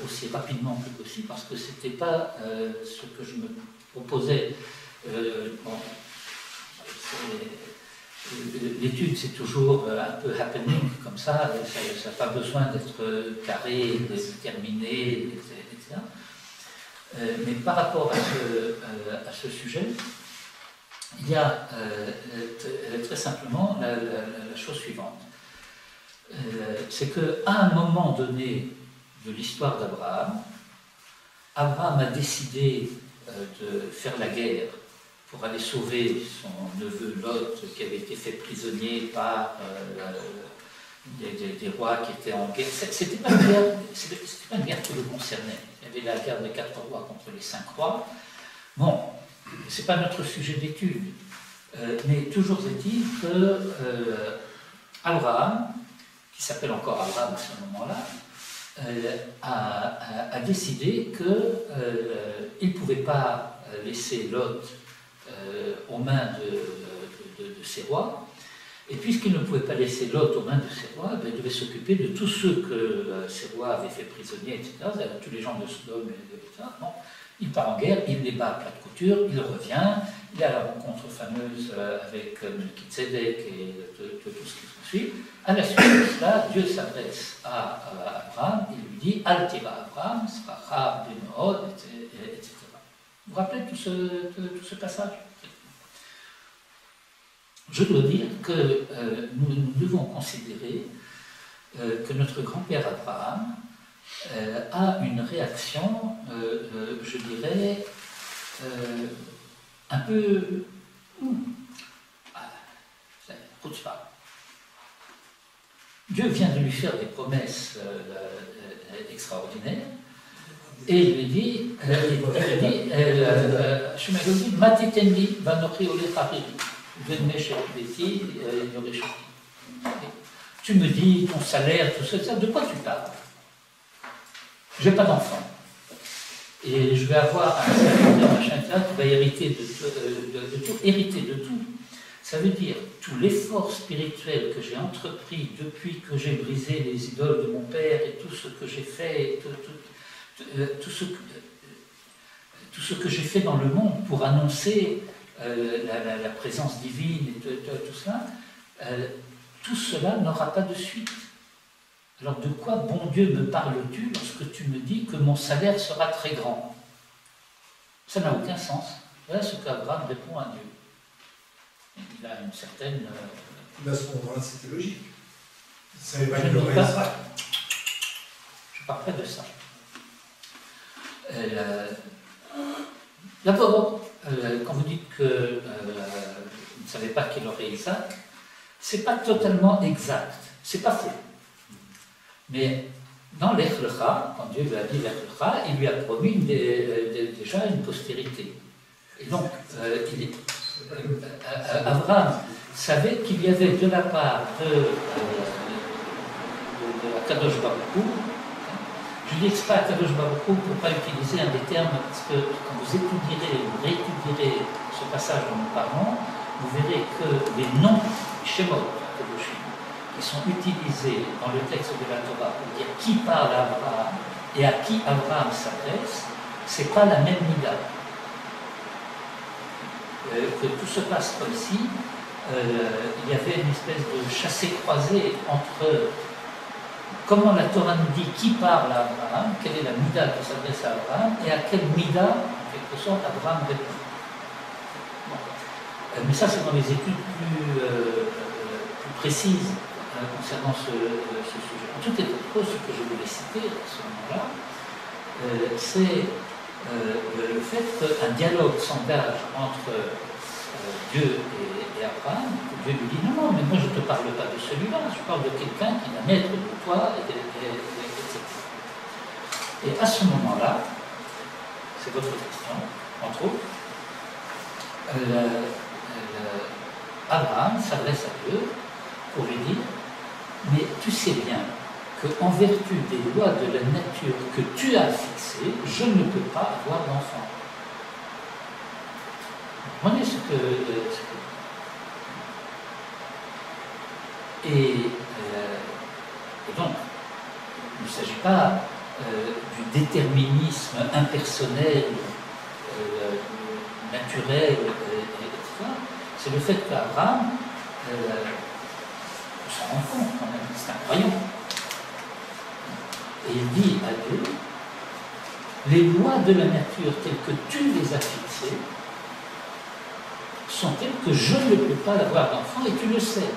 aussi rapidement que possible, parce que ce n'était pas ce que je me proposais. L'étude, c'est toujours un peu happening, comme ça n'a pas besoin d'être carré, déterminé, etc. Mais par rapport à ce sujet, il y a très simplement la chose suivante. C'est qu'à un moment donné de l'histoire d'Abraham, Abraham a décidé de faire la guerre pour aller sauver son neveu Lot, qui avait été fait prisonnier par des rois qui étaient en guerre. C'était pas une guerre qui le concernait. Il y avait la guerre des 4 rois contre les 5 rois. Bon, ce n'est pas notre sujet d'étude, mais toujours est-il que Abraham, qui s'appelle encore Abraham à ce moment-là, a décidé qu'il ne pouvait pas laisser Lot aux mains de ses rois, et puisqu'il ne pouvait pas laisser Lot aux mains de ses rois, il devait s'occuper de tous ceux que ses rois avaient fait prisonniers, etc., tous les gens de Sodome, etc. Bon, il part en guerre, il les bat à plat de couture, il revient, il a la rencontre fameuse avec Melchizedek et tout ce qui s'ensuit. À la suite de cela, Dieu s'adresse à Abraham et lui dit « Al tira Abraham, sracha b'meod », etc. Vous vous rappelez tout ce passage? je dois dire que nous devons considérer que notre grand-père Abraham a une réaction, je dirais, un peu... Dieu vient de lui faire des promesses extraordinaires et il lui dit, tu me dis ton salaire, tout ça, de quoi tu parles? Je n'ai pas d'enfant. Et je vais avoir un serviteur, machin, qui va hériter de tout. Hériter de tout. Ça veut dire tout l'effort spirituel que j'ai entrepris depuis que j'ai brisé les idoles de mon père et tout ce que j'ai fait, tout ce que j'ai fait dans le monde pour annoncer la présence divine et tout cela, tout cela n'aura pas de suite. Alors de quoi, bon Dieu, me parles-tu lorsque tu me dis que mon salaire sera très grand? Ça n'a aucun sens. Voilà ce qu'Abraham répond à Dieu. Il a une certaine... Mais à ce moment-là, c'était logique. Ça je parlerai de ça. D'abord, quand vous dites que vous ne savez pas qu'il aurait Isaac, ce n'est pas totalement exact. C'est pas faux. Mais dans l'Echlecha, quand Dieu lui a dit l'Echlecha, il lui a promis déjà une postérité. Et donc, Abraham savait qu'il y avait de la part de Kadosh Baruch Hu, je dis pas Kadosh Baruch Hu pour ne pas utiliser un des termes, parce que quand vous étudierez, vous réétudierez ce passage dont nous parlons, vous verrez que les noms, les Shemot, qui sont utilisés dans le texte de la Torah pour dire qui parle à Abraham et à qui Abraham s'adresse, ce n'est pas la même mida. Que tout se passe comme si il y avait une espèce de chassé-croisé entre comment la Torah nous dit qui parle à Abraham, quelle est la mida qui s'adresse à Abraham, et à quelle mida, en quelque sorte, Abraham répond. Bon. Mais ça, c'est dans les études plus précises concernant ce sujet. En tout état de cause, ce que je voulais citer à ce moment-là, c'est le fait qu'un dialogue s'engage entre Dieu et Abraham, que Dieu lui dit non, mais moi je ne te parle pas de celui-là, je parle de quelqu'un qui va naître de toi, etc. Et à ce moment-là, c'est votre question, entre autres, Abraham s'adresse à Dieu pour lui dire mais tu sais bien qu'en vertu des lois de la nature que tu as fixées, je ne peux pas avoir d'enfant. Vous comprenez ce que... Et donc, il ne s'agit pas du déterminisme impersonnel, naturel, etc. C'est le fait qu'Abraham, on s'en rend compte quand même, c'est un croyant. Et il dit à Dieu, les lois de la nature telles que tu les as fixées sont telles que je ne peux pas avoir d'enfant et tu le sais.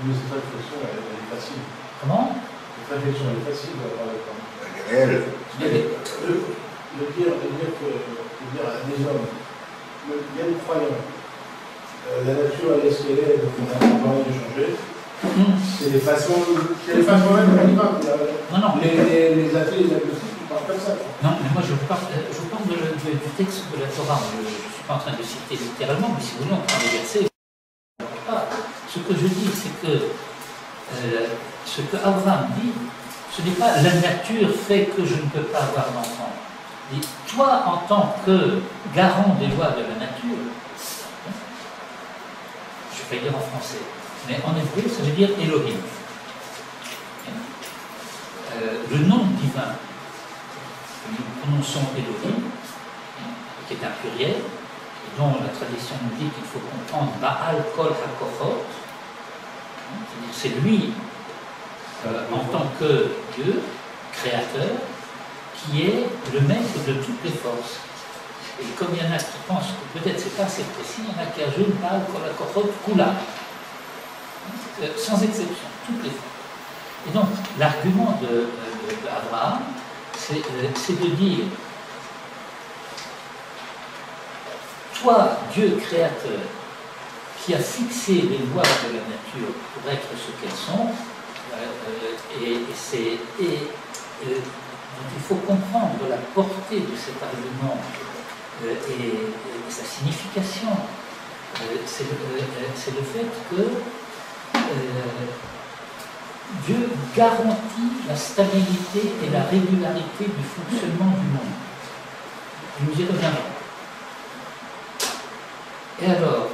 Mais cette réflexion, elle est facile. Comment? Cette réflexion, elle est facile d'avoir le temps. Elle. Le dire à des hommes, bien croyants, la nature elle est ce qu'elle est, donc on n'a pas envie de changer. C'est des façons même minimales. Non. Les athées, les agnostiques, ils parlent comme ça. Non, mais moi je vous parle du texte de la Torah. Je ne suis pas en train de citer littéralement, mais si vous voulez, on prend les versets. Ce que je dis, c'est que ce que Abraham dit, ce n'est pas la nature fait que je ne peux pas avoir d'enfant. Il dit, toi, en tant que garant des lois de la nature, je vais dire en français, mais en hébreu, ça veut dire Elohim. Le nom divin que nous prononçons Elohim, qui est un pluriel, et dont la tradition nous dit qu'il faut comprendre Baal Kol HaKochot, c'est-à-dire c'est lui, en tant que Dieu, créateur, qui est le maître de toutes les forces. Et comme il y en a qui pensent que peut-être c'est pas assez précis, il y en a qui ajoutent mal la kochot kula. Sans exception, toutes les fois. Et donc, l'argument d'Abraham, c'est de dire, toi, Dieu créateur, qui a fixé les lois de la nature pour être ce qu'elles sont, donc il faut comprendre la portée de cet argument et sa signification. C'est le fait que Dieu garantit la stabilité et la régularité du fonctionnement du monde. Nous y reviendrons. Et alors,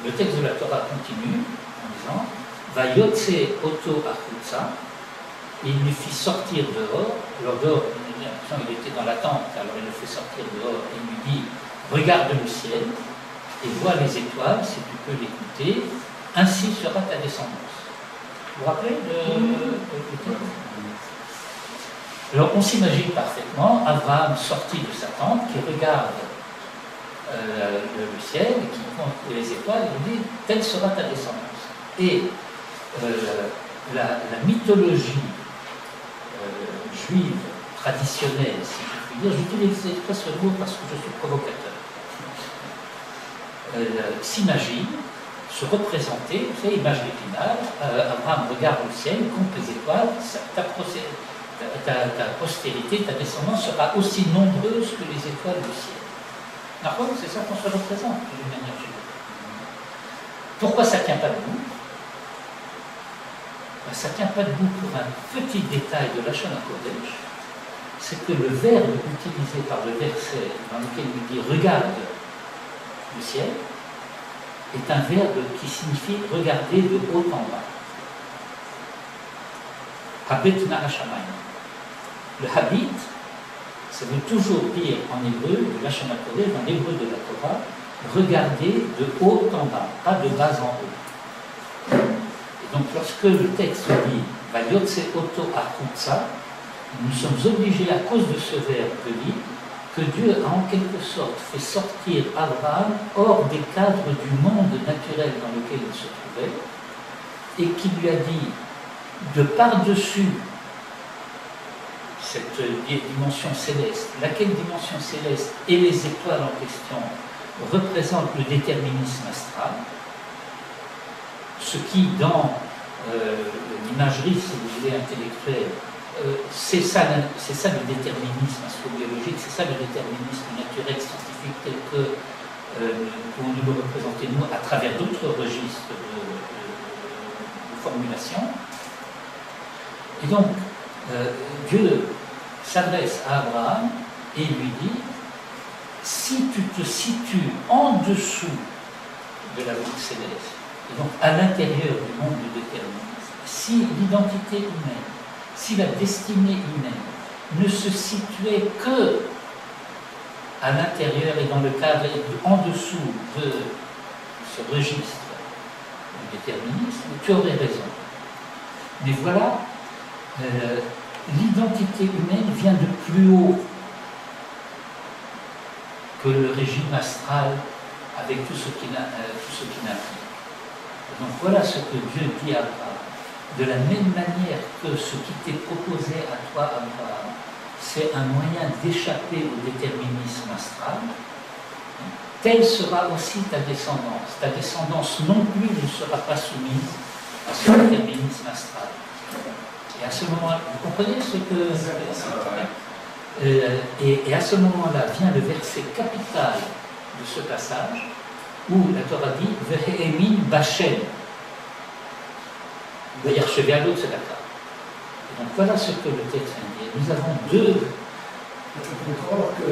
le texte de la Torah continue en disant Vayotse oto achutza, il lui fit sortir dehors. Alors dehors, il était dans la tente, alors il le fait sortir dehors et il lui dit regarde le ciel et vois les étoiles, si tu peux l'écouter, ainsi sera ta descendance. Vous vous rappelez le texte? Alors on s'imagine parfaitement Abraham sorti de sa tente qui regarde le ciel, qui compte les étoiles, et lui dit telle sera ta descendance. Et la mythologie juive traditionnelle, si je puis dire, j'utilise pas ce mot parce que je suis provocateur, s'imagine, se représenter, vous savez, image d'Épinal, Abraham regarde le ciel, compte les étoiles, ta postérité, ta descendance sera aussi nombreuse que les étoiles du ciel. D'accord? C'est ça qu'on se représente d'une manière générale. Pourquoi ça ne tient pas debout? Ben, ça ne tient pas debout pour un petit détail de la Lachon HaKodesh, c'est que le verbe utilisé par le verset dans lequel il dit « regarde le ciel » est un verbe qui signifie « regarder de haut en bas ». Habit na'ashamayim. Le habit, ça veut toujours dire en hébreu, de Lachon HaKodesh, dans l'hébreu de la Torah, regarder de haut en bas, pas de bas en haut. Et donc lorsque le texte dit « Vayotse oto achutza », nous sommes obligés, à cause de ce verbe, de dire que Dieu a en quelque sorte fait sortir Abraham hors des cadres du monde naturel dans lequel il se trouvait, et qui lui a dit, de par-dessus cette dimension céleste, laquelle dimension céleste et les étoiles en question représentent le déterminisme astral, ce qui, dans l'imagerie, si vous voulez, intellectuelle, c'est ça le déterminisme astrobiologique, c'est ça le déterminisme naturel scientifique tel que nous le représenter nous à travers d'autres registres de formulation. Et donc, Dieu s'adresse à Abraham et lui dit, si tu te situes en dessous de la voûte céleste, et donc à l'intérieur du monde du déterminisme, si l'identité humaine, si la destinée humaine ne se situait que à l'intérieur et dans le cadre en dessous de ce registre du déterminisme, tu aurais raison. Mais voilà, l'identité humaine vient de plus haut que le régime astral avec tout ce qui n'implique. Donc voilà ce que Dieu dit à Abraham. De la même manière que ce qui t'est proposé à toi, Abraham, c'est un moyen d'échapper au déterminisme astral, telle sera aussi ta descendance. Ta descendance non plus ne sera pas soumise à ce déterminisme astral. Et à ce moment-là, vous comprenez ce que... Et à ce moment-là vient le verset capital de ce passage, où la Torah dit « Vehemin Bachem » d'ailleurs, Chevialot, c'est d'accord. Donc voilà ce que le texte indique. Nous avons deux. On peut croire que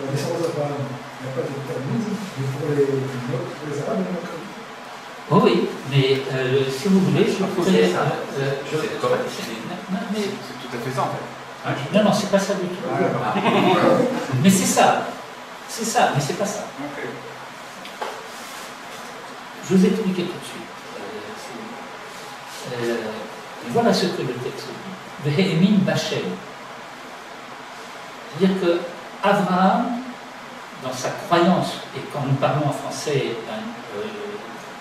la descendance d'Abraham, il n'y a pas de déterminisme, mais pour les Arabes, il y en a. Oh oui, mais si vous voulez, je pourrais. C'est correct. C'est tout à fait ça en fait. Non, c'est pas ça du tout. Mais c'est ça. C'est ça, mais c'est pas ça. Okay. Je vous expliquer tout de suite. Voilà ce que le texte dit. Vehemin Bachem. C'est-à-dire que Abraham, dans sa croyance, et quand nous parlons en français,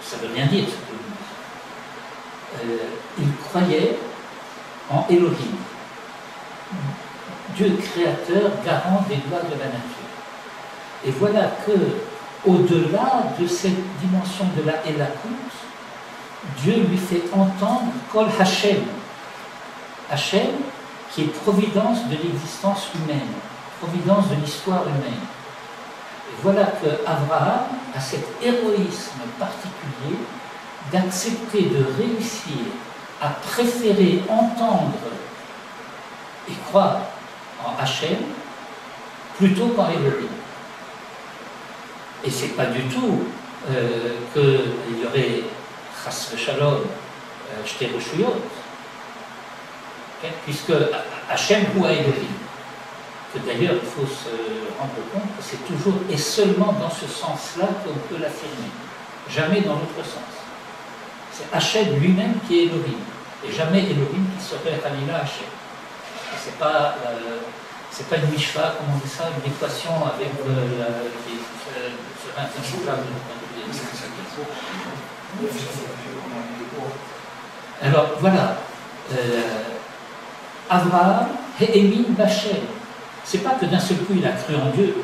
ça ne veut rien dire ce que nous disons, il croyait en Elohim, Dieu créateur, garant des lois de la nature. Et voilà que, au-delà de cette dimension de la Elakut, Dieu lui fait entendre Kol Hashem. Hashem, qui est providence de l'existence humaine, providence de l'histoire humaine. Et voilà que Abraham a cet héroïsme particulier d'accepter de réussir à préférer entendre et croire en Hachem plutôt qu'en Elohim. Et c'est pas du tout qu'il y aurait Chas v'Shalom, Shte Reshuyot, puisque Hachem ou Elohim, que d'ailleurs il faut se rendre compte que c'est toujours et seulement dans ce sens-là qu'on peut l'affirmer, jamais dans l'autre sens. C'est Hachem lui-même qui est Elohim, et jamais Elohim qui serait Halila Hachem. C'est pas une mishva, comment on dit ça, une équation avec qui serait interchangeable. Alors voilà, Abraham, He'emin Bachem. C'est pas que d'un seul coup il a cru en Dieu. Vous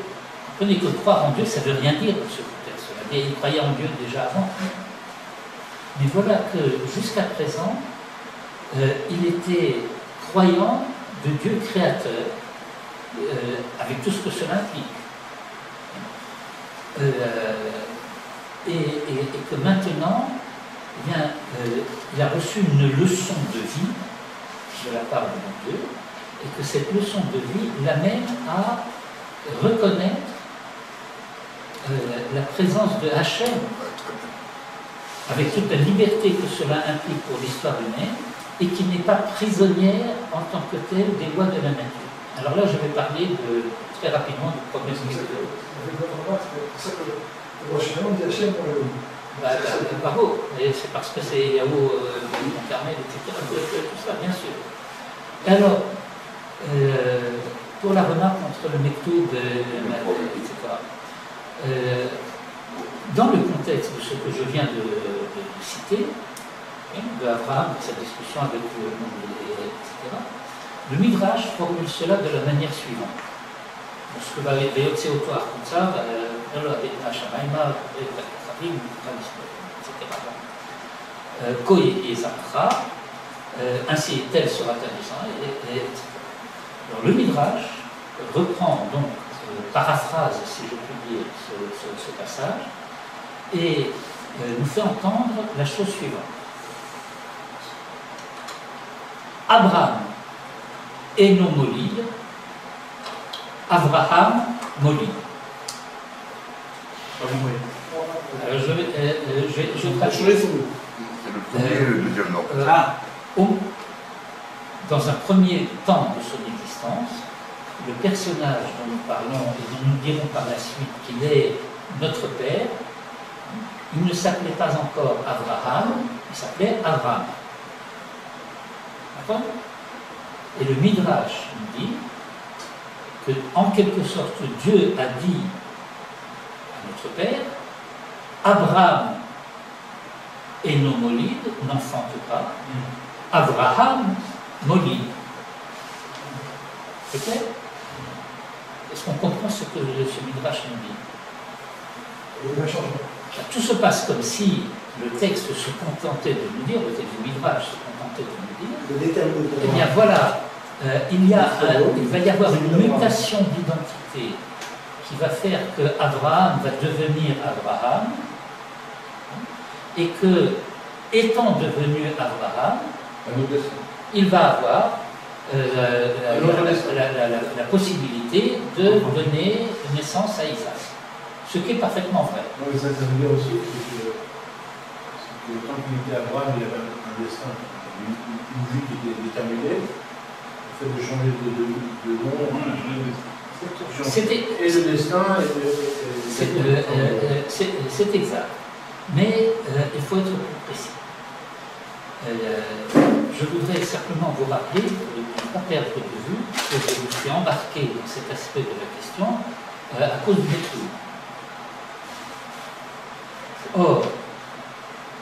comprenez que croire en Dieu, ça ne veut rien dire dans ce contexte-là. Mais il croyait en Dieu déjà avant. Mais voilà que jusqu'à présent, il était croyant de Dieu créateur, avec tout ce que cela implique. Et que maintenant, eh bien, il a reçu une leçon de vie de la part de mon Dieu, et que cette leçon de vie l'amène à reconnaître la présence de Hachem, avec toute la liberté que cela implique pour l'histoire humaine, et qui n'est pas prisonnière en tant que telle des lois de la nature. Alors là, je vais parler très rapidement du problème de C'est ça que le Rosh dit Hachem pour le bravo, c'est parce que c'est Yahoo, Carmel, etc. Tout ça, bien sûr. Et alors, pour la remarque entre le Mektoub, etc., dans le contexte de ce que je viens de citer, de Abraham, de sa discussion avec le monde, etc., le Midrash formule cela de la manière suivante. Ce que va Yotse Otoar comme ça, Koye et Zakra, ainsi telle sera ta descendance, etc. Alors le Midrash reprend donc, paraphrase, si je puis dire, ce passage, et nous fait entendre la chose suivante. Abraham Eno Molid, Abraham Molid. Je traduis. C'est le premier et le deuxième nom. Dans un premier temps de son existence, le personnage dont nous parlons et dont nous dirons par la suite qu'il est notre père, il ne s'appelait pas encore Abraham, il s'appelait Abraham. D'accord ? Et le Midrash nous dit que, en quelque sorte, Dieu a dit à notre père, Abraham et non Molid n'enfante pas, Abraham Molid. C'est clair ? Est-ce qu'on comprend ce que ce Midrash nous dit ? Tout se passe comme si le texte se contentait de nous dire, le texte du Midrash se contentait de nous dire, eh bien voilà, il va y avoir une mutation d'identité qui va faire que Abraham va devenir Abraham, et que, étant devenu Abraham, il va avoir la possibilité de donner naissance à Isaac. Ce qui est parfaitement vrai. Non, mais ça veut dire aussi que tant qu'il était Abraham, il avait un destin, une vie qui était déterminée. Le fait de changer de nom, et le destin. C'est exact. Mais il faut être plus précis. Je voudrais simplement vous rappeler, pour ne pas perdre de vue, que je me suis embarqué dans cet aspect de la question à cause du métro. Or,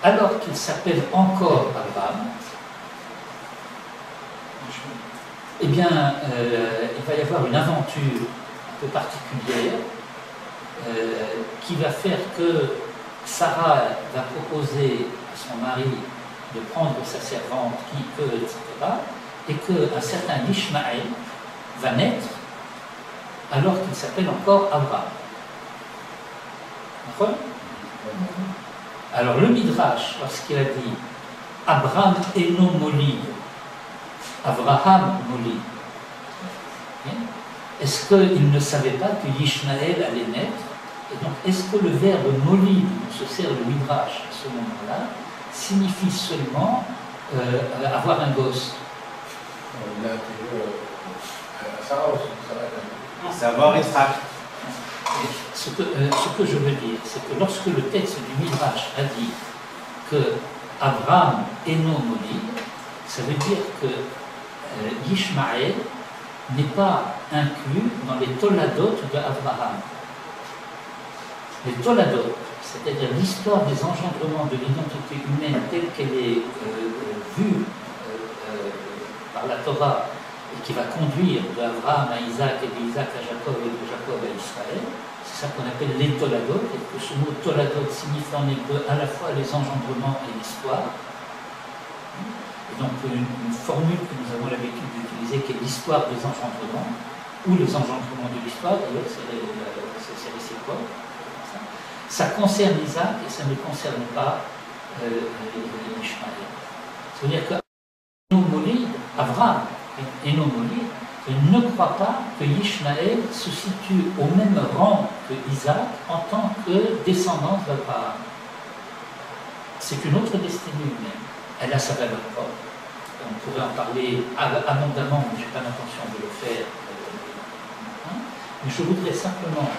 alors qu'il s'appelle encore Abraham, eh bien, il va y avoir une aventure un peu particulière qui va faire que Sarah va proposer à son mari de prendre sa servante qui peut, etc., et qu'un certain Ishmaël va naître alors qu'il s'appelle encore Abraham. D'accord ? Alors le Midrash, lorsqu'il a dit Abraham eno molid, Abraham molid, est-ce qu'il ne savait pas que Ishmaël allait naître? Et donc, est-ce que le verbe molid, dont se sert le Midrash à ce moment-là, signifie seulement avoir un gosse? Il a atterri à Sarah aussi. Non, c'est avoir Israël. Ce que je veux dire, c'est que lorsque le texte du Midrash a dit que Abraham est non molid, ça veut dire que Ishmaël n'est pas inclus dans les toladot d'Abraham. Les toladot, c'est-à-dire l'histoire des engendrements de l'identité humaine telle qu'elle est vue par la Torah et qui va conduire d'Abraham à Isaac et d'Isaac à Jacob et de Jacob à Israël, c'est ça qu'on appelle les toladot, et que ce mot toladot signifie en hébreu à la fois les engendrements et l'histoire. Et donc une formule que nous avons l'habitude d'utiliser qui est l'histoire des engendrements, ou les engendrements de l'histoire, d'ailleurs c'est réciproque. Ça concerne Isaac et ça ne concerne pas Ishmaël. C'est-à-dire que Abraham ne croit pas que Ishmaël se situe au même rang que Isaac en tant que descendance d'Abraham. C'est une autre destinée humaine. Elle a sa valeur propre. On pourrait en parler abondamment, mais je n'ai pas l'intention de le faire. Mais je voudrais simplement,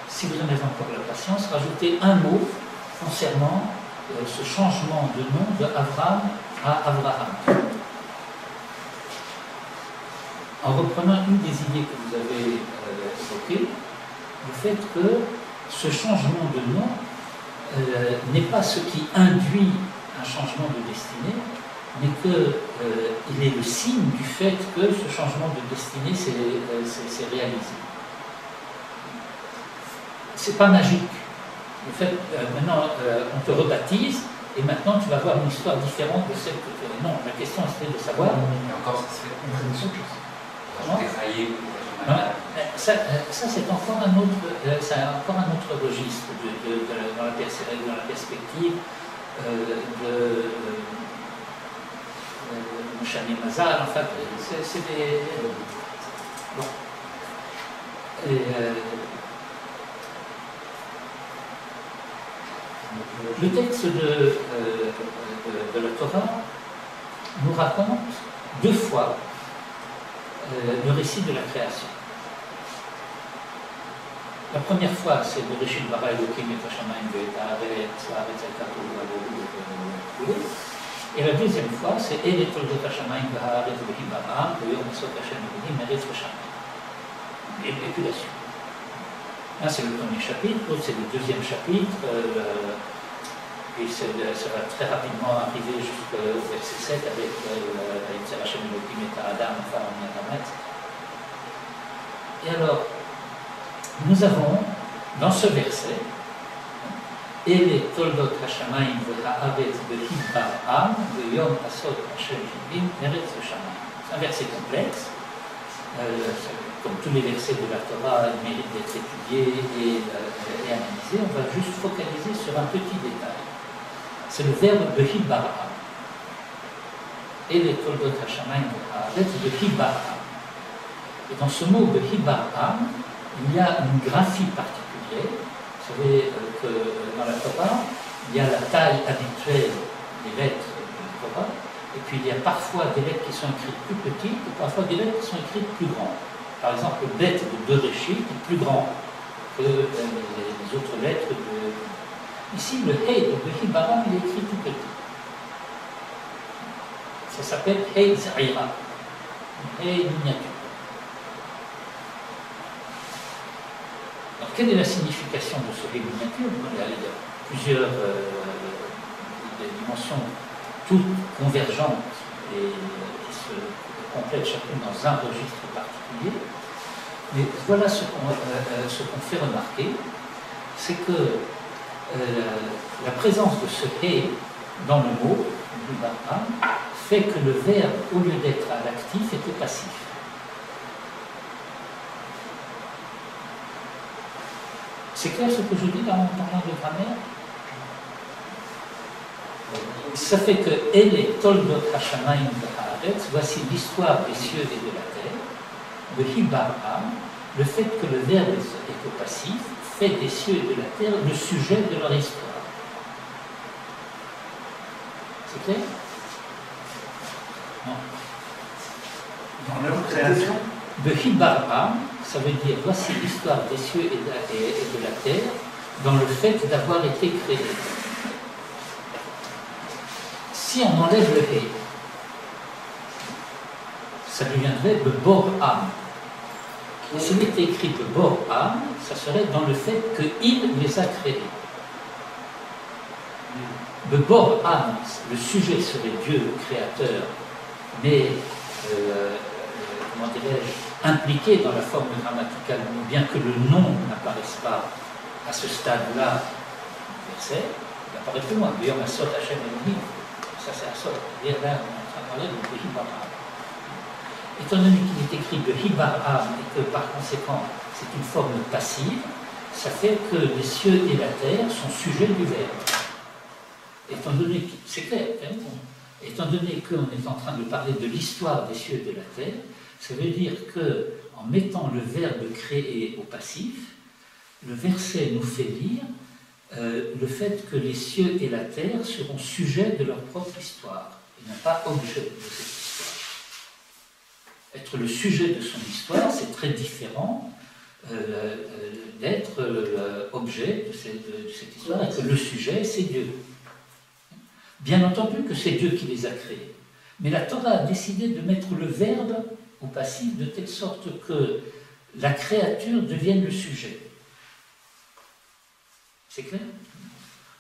si vous en avez encore la patience, rajouter un mot concernant ce changement de nom de Abraham à Abraham. En reprenant une des idées que vous avez évoquées, le fait que ce changement de nom n'est pas ce qui induit un changement de destinée, mais qu'il est le signe du fait que ce changement de destinée s'est réalisé. C'est pas magique. Le fait, maintenant, on te rebaptise, et maintenant tu vas avoir une histoire différente de celle que tu as. Non, la question c'était de savoir. Et encore, ça se fait. Ça c'est encore un autre registre dans la perspective de Mouchani Mazal. En fait, c'est des. Bon. Le texte de la Torah nous raconte deux fois le récit de la création. La première fois, c'est le Bereshit bara Elokim et Hashamayim ve'et haaretz hayta tohu va'avohu. Et la deuxième fois, c'est Ele toldot Hashamayim ve'haaretz vehi ba'am ve'yom asot Hashem Elohim eretz v'shamayim. L'épulation. Là, c'est le premier chapitre, l'autre, c'est le deuxième chapitre. Et ça va très rapidement arriver jusqu'au verset 7 avec Yetzer Hashem Elohim et Adam, enfin en Et alors, nous avons dans ce verset Ele toldot hashamayim ve'haaretz vehi ba'am ve'yom asot Hashem Elohim eretz v'shamayim. C'est un verset complexe. Comme tous les versets de la Torah, il mérite d'être étudié et analysé. On va juste focaliser sur un petit détail. C'est le verbe vehi ba'am. Ele toldot hashamayim ve'haaretz vehi ba'am. Et dans ce mot vehi ba'am, il y a une graphie particulière. Vous savez que dans la Torah, il y a la taille habituelle des lettres de la Torah, et puis il y a parfois des lettres qui sont écrites plus petites, et parfois des lettres qui sont écrites plus grandes. Par exemple, le bet de Bereshit est plus grand que les autres lettres de... Ici, le hey de vehi ba'am, il est écrit tout petit. Ça s'appelle Hey Zaira, Hey miniature. Alors, quelle est la signification de ce Hey miniature? Il y a plusieurs dimensions, toutes convergentes et qui se complètent chacune dans un registre particulier. Mais voilà ce qu'on fait remarquer, c'est que la présence de ce Hey dans le mot, fait que le verbe, au lieu d'être à l'actif, était passif. C'est clair ce que je dis dans parlant de grammaire? Ça fait que elle est Toldot Hashamayim Haaretz, voici l'histoire des cieux et de la terre, de Hibaram, le fait que le verbe est au passif, fait des cieux et de la terre le sujet de leur histoire. C'est clair? Non. Dans leur création. De Hibaram, ça veut dire voici l'histoire des cieux et de la terre dans le fait d'avoir été créés. Si on enlève le He, ça deviendrait Bebor Am. S'il était écrit Bebor Am, ça serait dans le fait qu'il les a créés. Bebor Am, le sujet serait Dieu créateur, mais comment dirais-je, impliqué dans la forme grammaticale, bien que le nom n'apparaisse pas à ce stade-là du verset, il apparaît plus loin. D'ailleurs, ma sort Hachem Elohim, ça c'est la sorte. Là, on est en train de parler de Hibaram. Étant donné qu'il est écrit de Hibaram et que par conséquent c'est une forme passive, ça fait que les cieux et la terre sont sujets du verbe. Étant donné que, c'est clair, hein, étant donné qu'on est en train de parler de l'histoire des cieux et de la terre, ça veut dire qu'en mettant le verbe créer au passif, le verset nous fait lire le fait que les cieux et la terre seront sujets de leur propre histoire, et non pas objets de cette histoire. Être le sujet de son histoire, c'est très différent d'être objet de cette histoire, et que le sujet, c'est Dieu. Bien entendu que c'est Dieu qui les a créés, mais la Torah a décidé de mettre le verbe au passif de telle sorte que la créature devienne le sujet. C'est clair?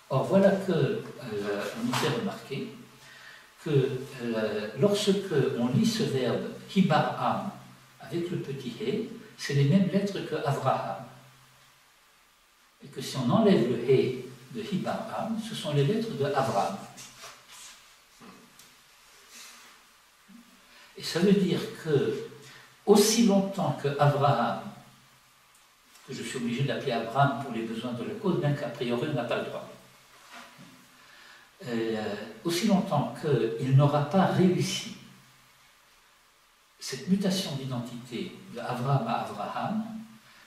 Or, voilà que on nous fait remarquer que lorsque on lit ce verbe Hibaram avec le petit He, c'est les mêmes lettres que Avraham. Et que si on enlève le He de Hibaram, ce sont les lettres de Avraham. Et ça veut dire que, aussi longtemps que Abraham, que je suis obligé d'appeler Abraham pour les besoins de la cause, bien qu'a priori on n'a pas le droit, aussi longtemps qu'il n'aura pas réussi cette mutation d'identité d'Abraham à Abraham,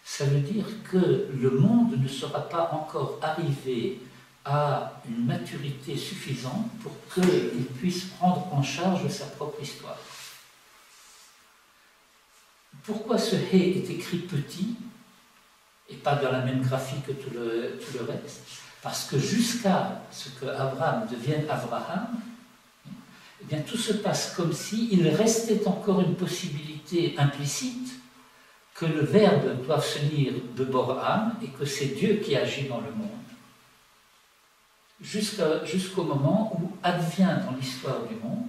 ça veut dire que le monde ne sera pas encore arrivé à une maturité suffisante pour qu'il puisse prendre en charge sa propre histoire. Pourquoi ce He est écrit petit et pas dans la même graphie que tout le reste? Parce que jusqu'à ce que Abraham devienne Abraham, eh bien tout se passe comme s'il restait encore une possibilité implicite que le verbe doive se lire de Borham et que c'est Dieu qui agit dans le monde. Jusqu'au moment où advient dans l'histoire du monde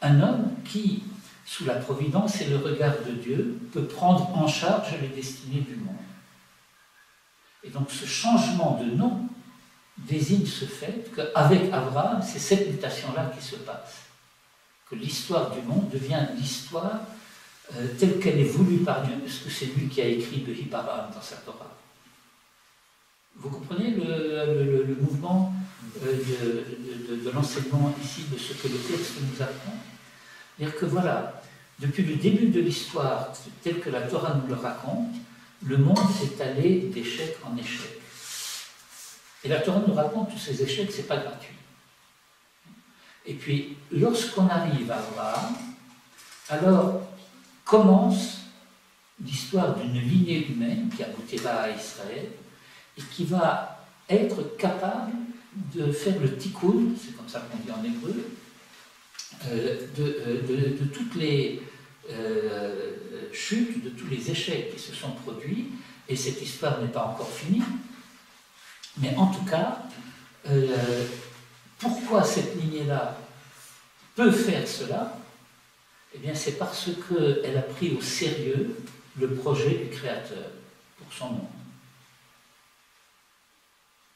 un homme qui, sous la providence et le regard de Dieu, peut prendre en charge les destinées du monde. Et donc ce changement de nom désigne ce fait qu'avec Abraham, c'est cette mutation-là qui se passe. Que l'histoire du monde devient l'histoire telle qu'elle est voulue par Dieu, parce que c'est lui qui a écrit de Hibaram dans sa Torah. Vous comprenez le mouvement de l'enseignement ici, de ce que le texte nous apprend? C'est-à-dire que voilà, depuis le début de l'histoire, tel que la Torah nous le raconte, le monde s'est allé d'échec en échec. Et la Torah nous raconte tous ces échecs, c'est pas gratuit. Et puis, lorsqu'on arrive à Abraham, alors commence l'histoire d'une lignée humaine qui aboutira à Israël et qui va être capable de faire le tikkun, c'est comme ça qu'on dit en hébreu, de toutes les chutes, de tous les échecs qui se sont produits, et cette histoire n'est pas encore finie, mais en tout cas, pourquoi cette lignée-là peut faire cela? Eh bien, c'est parce qu'elle a pris au sérieux le projet du Créateur pour son monde.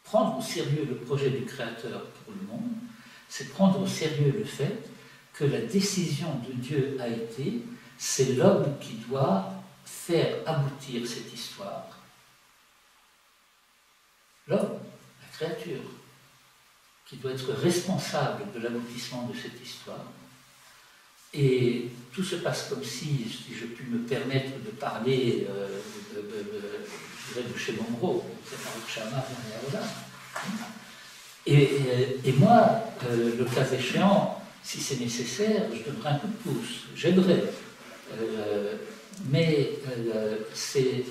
Prendre au sérieux le projet du Créateur pour le monde, c'est prendre au sérieux le fait que la décision de Dieu a été, c'est l'homme qui doit faire aboutir cette histoire. L'homme, la créature, qui doit être responsable de l'aboutissement de cette histoire. Et tout se passe comme si je puis me permettre de parler de chez Monroe, c'est Baruch Shammah et moi, le cas échéant, si c'est nécessaire, je donnerai un coup de pouce, j'aiderai. Mais c'est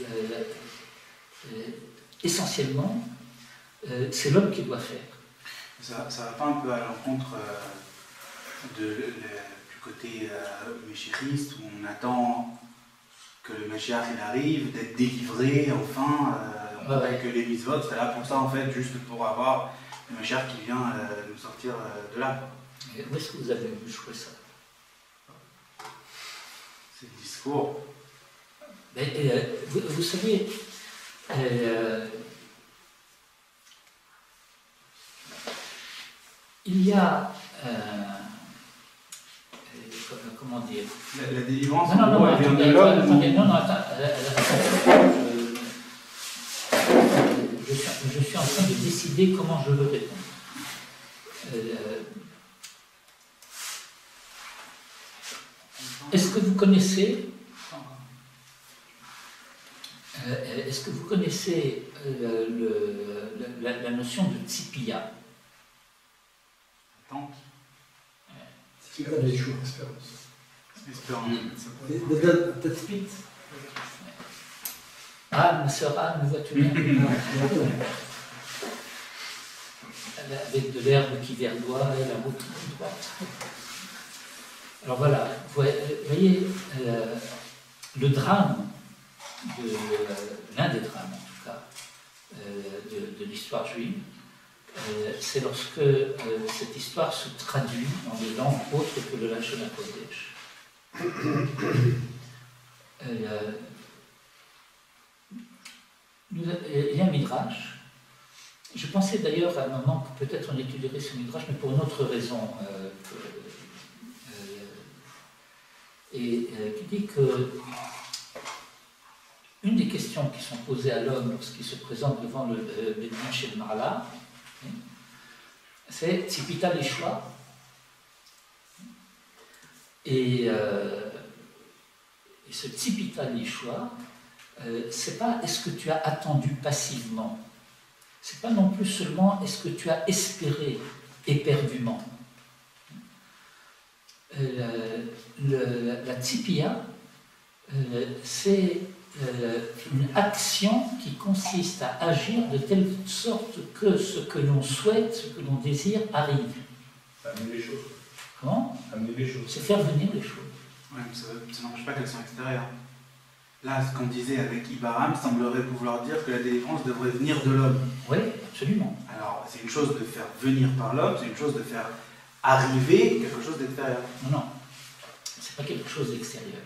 essentiellement, c'est l'homme qui doit faire. Ça va pas un peu à l'encontre du côté méchériste, où on attend que le Mashiach il arrive, d'être délivré, enfin, que les mitzvot, c'est là pour ça en fait, juste pour avoir le Mashiach qui vient nous sortir de là. Et où est-ce que vous avez vu jouer ça? C'est le discours. Mais, vous savez, il y a, comment dire, la délivrance, non, elle vient de l'homme. Je suis en train de décider comment je veux répondre. Est-ce que vous connaissez la notion de tzipia? Attente. C'est quoi les choux? Espérance. De Tatspit. Ah, ma sœur Anne, me vois-tu bien? Avec de l'herbe qui verdoie et la route qui droite. Alors voilà, vous voyez, le drame, l'un des drames en tout cas, de l'histoire juive, c'est lorsque cette histoire se traduit dans des langues autres que le Lashon HaKodesh. Il y a un midrash. Je pensais d'ailleurs à un moment que peut-être on étudierait ce midrash, mais pour une autre raison. Qui dit que une des questions qui sont posées à l'homme lorsqu'il se présente devant le Bédin chez le Marla, c'est Tzipita Lishwa. Et ce Tzipita Lishwa, c'est pas est-ce que tu as attendu passivement, c'est pas non plus seulement est-ce que tu as espéré éperdument. La tzipia, c'est une action qui consiste à agir de telle sorte que ce que l'on souhaite, ce que l'on désire arrive. Amener les choses. Comment? Amener les choses. C'est faire venir les choses. Oui, mais ça n'empêche pas qu'elles sont extérieures. Là, ce qu'on disait avec Ibaram semblerait vouloir dire que la délivrance devrait venir de l'homme. Oui, absolument. Alors, c'est une chose de faire venir par l'homme, c'est une chose de faire arriver quelque chose d'extérieur. Non, c'est pas quelque chose d'extérieur.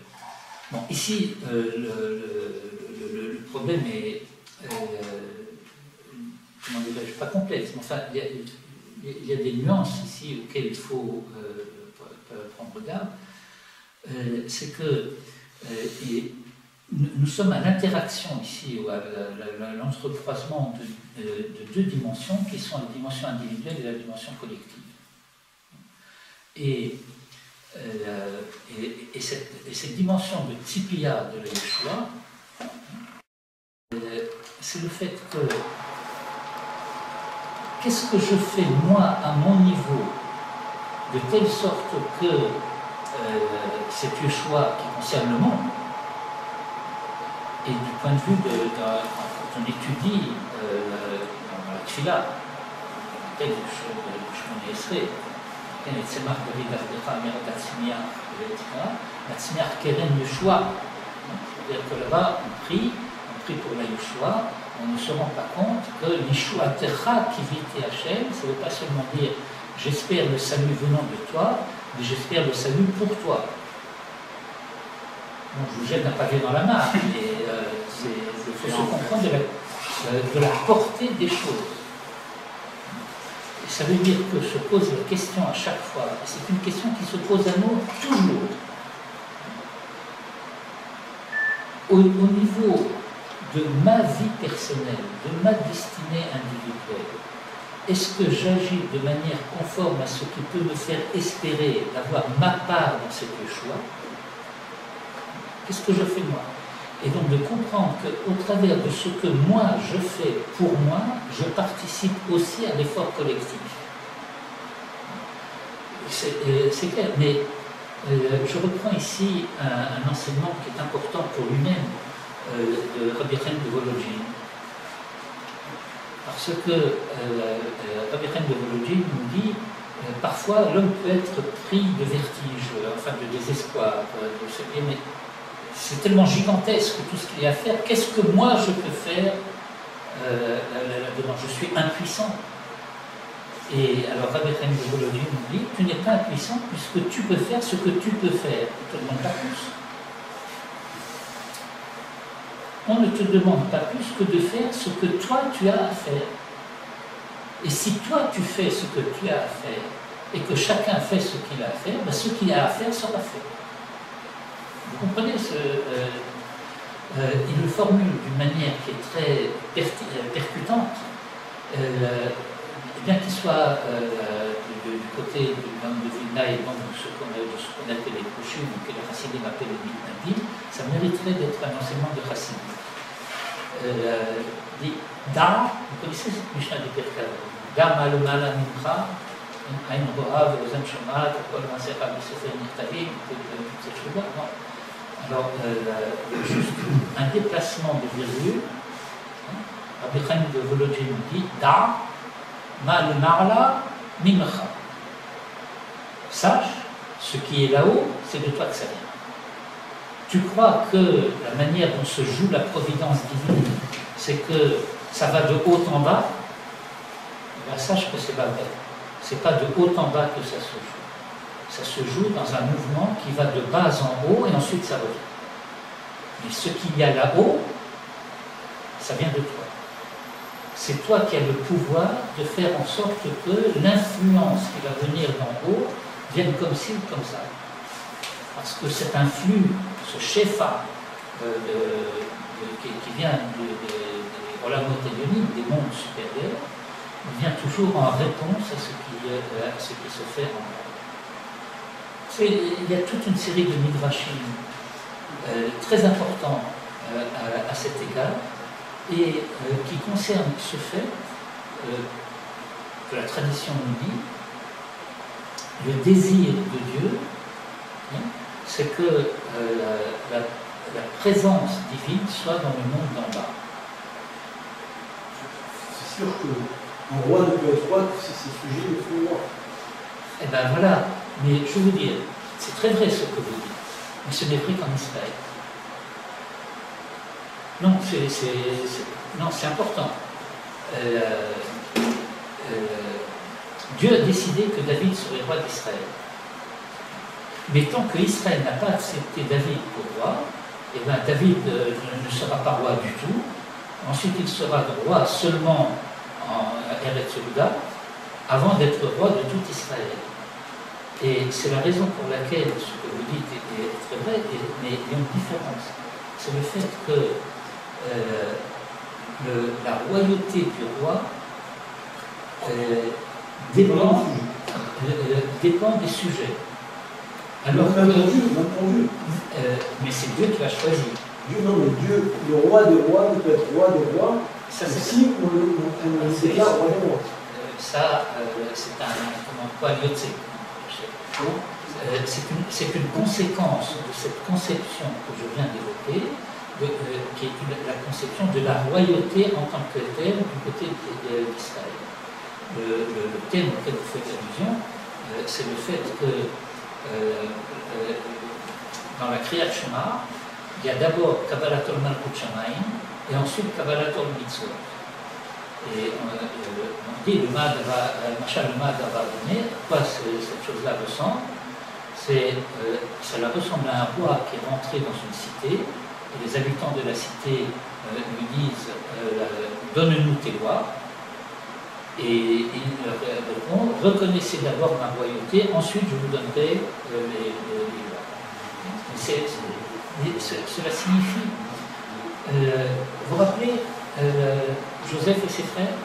Bon, ici, le problème est, comment dirais-je, pas complexe, mais enfin, il y a des nuances ici auxquelles il faut prendre garde. C'est que nous sommes à l'interaction ici, ou à l'entrecroisement de deux dimensions qui sont la dimension individuelle et la dimension collective. Et cette dimension de tzipia de la Yeshua, c'est le fait que qu'est-ce que je fais moi à mon niveau de telle sorte que cette Yeshua qui concerne le monde, et du point de vue quand on étudie dans la Tfila, le texte de Shemona Esrei, Tzemach David Avdecha Amir Tatzmiach, etc. Tatzmiach Keren Yeshua. C'est-à-dire que là-bas, on prie pour la Yeshua, on ne se rend pas compte que Yeshua Techa Kiviti Hashem, ça ne veut pas seulement dire j'espère le salut venant de toi, mais j'espère le salut pour toi. Bon, je vous jette un pavé dans la mare, mais il faut se comprendre de la portée des choses. Et ça veut dire que se pose la question à chaque fois, et c'est une question qui se pose à nous toujours. Au niveau de ma vie personnelle, de ma destinée individuelle, est-ce que j'agis de manière conforme à ce qui peut me faire espérer d'avoir ma part dans cette choix? Qu'est-ce que je fais moi? Et donc de comprendre qu'au travers de ce que moi je fais pour moi, je participe aussi à l'effort collectif. C'est clair, mais je reprends ici un enseignement qui est important pour lui-même de Rabbi Chaim de Volodjin. Parce que Rabbi Chaim de Volodjin nous dit parfois l'homme peut être pris de vertige, enfin de désespoir, de se dire mais c'est tellement gigantesque tout ce qu'il y a à faire, qu'est-ce que moi je peux faire là-dedans? Je suis impuissant. Et alors Rabbi Chaim de Volodjin nous dit tu n'es pas impuissant puisque tu peux faire ce que tu peux faire, on ne te demande pas plus. On ne te demande pas plus que de faire ce que toi tu as à faire. Et si toi tu fais ce que tu as à faire et que chacun fait ce qu'il a à faire, ben ce qu'il a à faire sera fait. Vous comprenez il le formule d'une manière qui est très percutante, bien qu'il soit du côté du Gaon de Vilna et donc de ce qu'on appelle les Kouchim, que les Chassidim appellent les Mitnadim, ça mériterait d'être un enseignement de Chassidim. Dit Da, vous connaissez cette Mishnah de Pirkei Avot, Da Malomala Mincha, Ain Roha, Ve'ozem Shomat, Kol Masecha B'Sefer Nichtavim, toutes ces choses-là. Alors, juste un déplacement de virgule, Rabbi Chaim de Volodjin dit Da Malomala Mincha. Sache, ce qui est là-haut, c'est de toi que ça vient. Tu crois que la manière dont se joue la providence divine, c'est que ça va de haut en bas? Ben, sache que c'est pas vrai. C'est pas de haut en bas que ça se joue. Ça se joue dans un mouvement qui va de bas en haut et ensuite ça revient. Mais ce qu'il y a là-haut, ça vient de toi. C'est toi qui as le pouvoir de faire en sorte que l'influence qui va venir d'en haut vienne comme ci ou comme ça. Parce que cet influx, ce shefa qui vient des Olamot Elyonim, des mondes supérieurs, vient toujours en réponse à ce qui se fait en bas. Il y a toute une série de midrashim très importants à cet égard et qui concernent ce fait que la tradition nous dit, le désir de Dieu, c'est que la présence divine soit dans le monde d'en bas. C'est sûr qu'un roi ne peut être roi que si ses sujets le font roi. Eh bien voilà, mais je veux dire, c'est très vrai ce que vous dites, mais ce n'est vrai qu'en Israël. Non, c'est important. Dieu a décidé que David serait roi d'Israël. Mais tant que Israël n'a pas accepté David pour roi, eh bien David ne sera pas roi du tout. Ensuite, il sera roi seulement en Eretz Yehuda, avant d'être roi de tout Israël. Et c'est la raison pour laquelle ce que vous dites est très vrai, mais il y a une différence. C'est le fait que la royauté du roi dépend des sujets. Alors que, mais c'est Dieu qui l'a choisi. Dieu, le roi des rois ne peut être roi des rois si on le déclare roi des rois. Ça, c'est un poiliotse. C'est une conséquence de cette conception que je viens d'évoquer, qui est la conception de la royauté en tant que telle du côté d'Israël. Le thème auquel vous faites allusion c'est le fait que dans la Kriyat Shema, il y a d'abord Kabbalatol Malkut Shamayim et ensuite Kabbalatol Mitzvot. Et on dit le Ma'ad va donner, à quoi cette chose-là ressemble? Cela ressemble à un roi qui est rentré dans une cité, et les habitants de la cité lui disent donne-nous tes lois, et il leur répond reconnaissez d'abord ma royauté, ensuite je vous donnerai les lois. Cela signifie, vous vous rappelez Joseph et ses frères?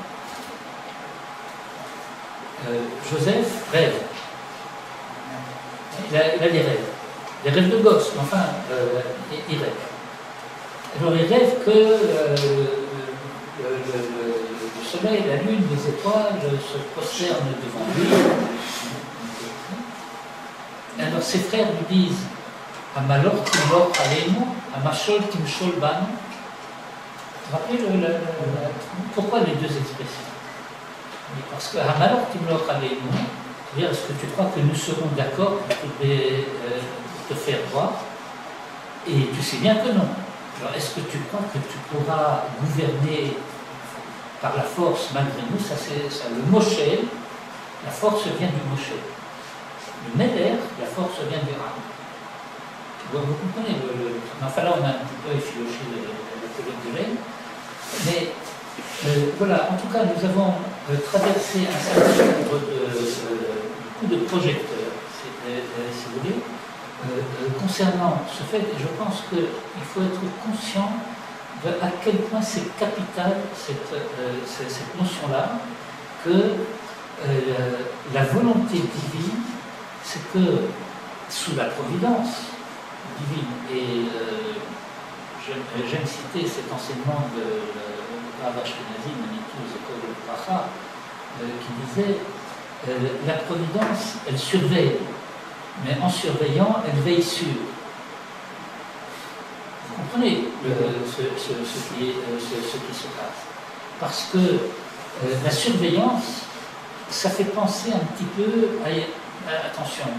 Joseph rêve. Il a des rêves de gosse, mais enfin, il rêve. Alors il rêve que le soleil, la lune, les étoiles se prosternent devant lui. Alors ses frères lui disent Amalor Timlor Aleinu, Amashol Timshol Banu. Vous vous rappelez pourquoi les deux expressions? Parce que Amalor Timlor Aleinu, c'est-à-dire, est-ce que tu crois que nous serons d'accord pour te faire voir? Et tu sais bien que non. Alors, est-ce que tu crois que tu pourras gouverner par la force malgré nous? Ça, c'est ça. Le Moshe, la force vient du Moshe. Le Meler, la force vient du Ram. Vous comprenez enfin là, on a un petit peu effiloché la colonne de laine. Mais voilà, en tout cas, nous avons traversé un certain nombre de projecteurs, si vous voulez, concernant ce fait, et je pense qu'il faut être conscient de à quel point c'est capital cette notion-là, que la volonté divine, c'est que sous la providence divine, et j'aime citer cet enseignement de Rav Ashkenazi, Manitou, Zekol et Bracha, qui disait la providence, elle surveille, mais en surveillant, elle veille sur. Vous comprenez ce qui se passe? Parce que la surveillance, ça fait penser un petit peu à attention,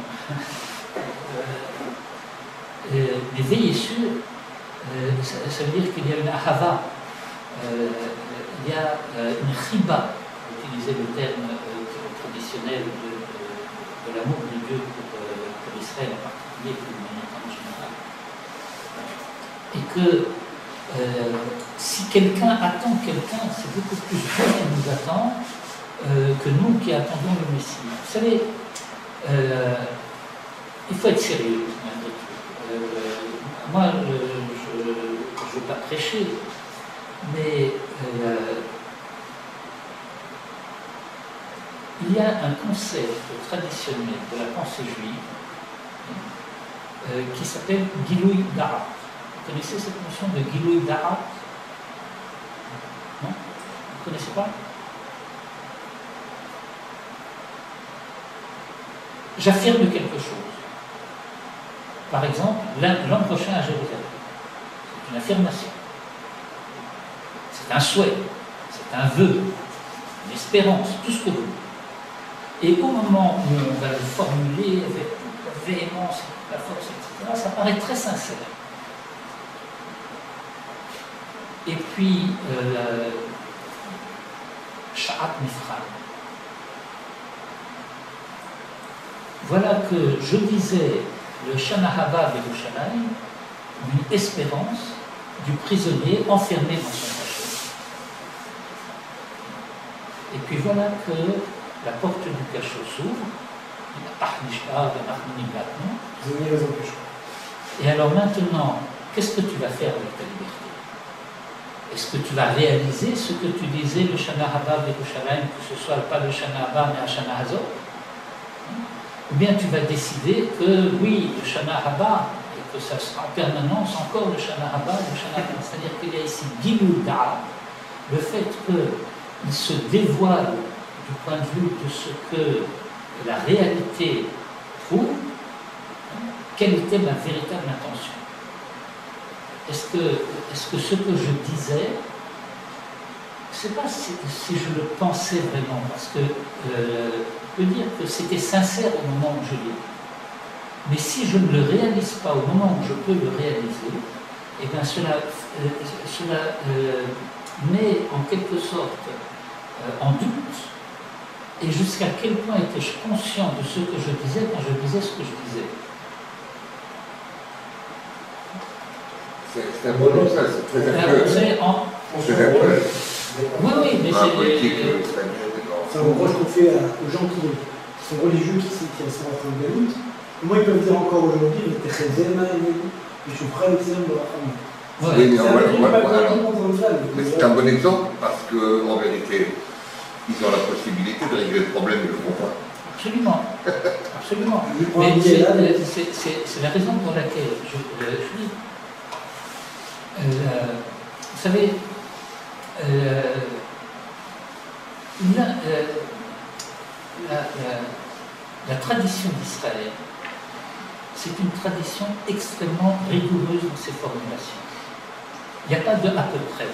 mais veiller sur, ça veut dire qu'il y a une ahava, il y a une chiba, pour utiliser le terme traditionnel de l'amour de Dieu pour Israël en particulier, pour l'humanité en général. Et que si quelqu'un attend quelqu'un, c'est beaucoup plus Dieu qui nous attend que nous qui attendons le Messie. Vous savez, il faut être sérieux, malgré tout. Moi, je ne veux pas prêcher, mais il y a un concept traditionnel de la pensée juive qui s'appelle Giloui Da'at. Vous connaissez cette notion de Giloui Da'at? Non? Vous ne connaissez pas? J'affirme quelque chose. Par exemple, l'an prochain à Jérusalem. C'est une affirmation. C'est un souhait. C'est un vœu. Une espérance. Tout ce que vous voulez. Et au moment où on va le formuler avec toute la véhémence, toute la force, etc., ça paraît très sincère. Et puis, Sha'at Nifran. Voilà que je disais le Shana Haba Yerushalayim, une espérance du prisonnier enfermé dans son cachot. Et puis voilà que la porte du cachot s'ouvre, et alors maintenant, qu'est-ce que tu vas faire avec ta liberté? Est-ce que tu vas réaliser ce que tu disais, le Shana Haba Yerushalayim, que ce soit pas le Shana Haba mais un Shana Hazor? Ou bien tu vas décider que oui, le Shana Haba, et que ça sera en permanence encore le Shana Haba, le Shana Haba. C'est-à-dire qu'il y a ici Gilul Da'at, le fait qu'il se dévoile du point de vue de ce que la réalité prouve, quelle était ma véritable intention. Est-ce que ce que je disais, je ne sais pas si je le pensais vraiment, parce que peux dire que c'était sincère au moment où je l'ai dit. Mais si je ne le réalise pas au moment où je peux le réaliser, eh bien cela met en quelque sorte en doute. Et jusqu'à quel point étais-je conscient de ce que je disais quand je disais ce que je disais? C'est un bon ça, c'est très actuel. C'est actuel. Oui, mais Un c'est... politique, C'est un reproche qu'on fait aux gens qui sont religieux, qui sont en train de Galut. Moi, ils peuvent dire encore aujourd'hui, mais t'es très aimé, je suis prêt à l'exemple de la famille. Oui, mais c'est un bon bon exemple parce qu'en vérité, ils ont la possibilité de régler le problème, ils ne le font pas. Absolument, absolument. Mais c'est la raison pour laquelle je dis, vous savez, la tradition d'Israël, c'est une tradition extrêmement rigoureuse dans ses formulations. Il n'y a pas de à peu près,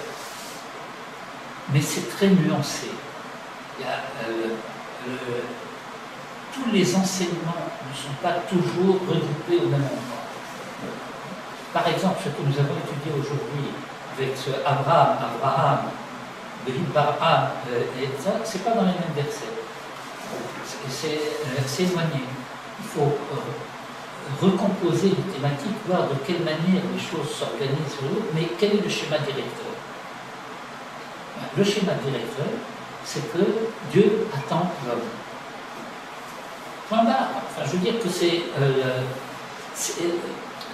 mais c'est très nuancé. Il y a, tous les enseignements ne sont pas toujours regroupés au même endroit. Par exemple, ce que nous avons étudié aujourd'hui avec ce Abraham, Behit Barham, et ça, c'est pas dans les mêmes versets. C'est éloigné. Il faut recomposer une thématique, voir de quelle manière les choses s'organisent sur l'autre, mais quel est le schéma directeur? Le schéma directeur, c'est que Dieu attend l'homme. Point barre. Enfin, je veux dire que c'est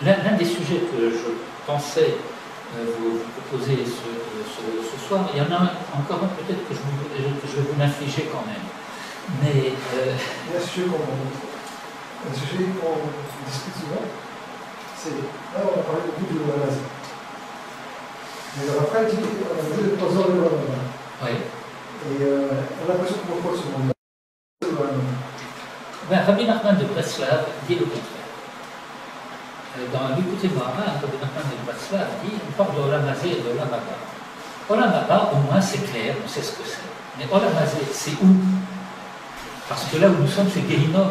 l'un des sujets que je pensais vous proposer ce soir. Il y en a encore un peut-être que je vais vous l'infliger quand même. Mais il y a un sujet qu'on discute souvent, c'est là on a parlé beaucoup de l'Olamazé. Mais après, on a vu les 3 heures de l'Olamazé. oui. Et on a l'impression qu'on reproche ce monde-là. Ben, Rabbi Nachman de Breslav dit le contraire. Dans l'écoutez-moi, Rabbi Nachman de Breslav dit on parle de Olamazé et de Olamaba. Olamaba, au moins c'est clair, on sait ce que c'est. Mais Olamazé, c'est où? Parce que là où nous sommes, c'est Guéhinom.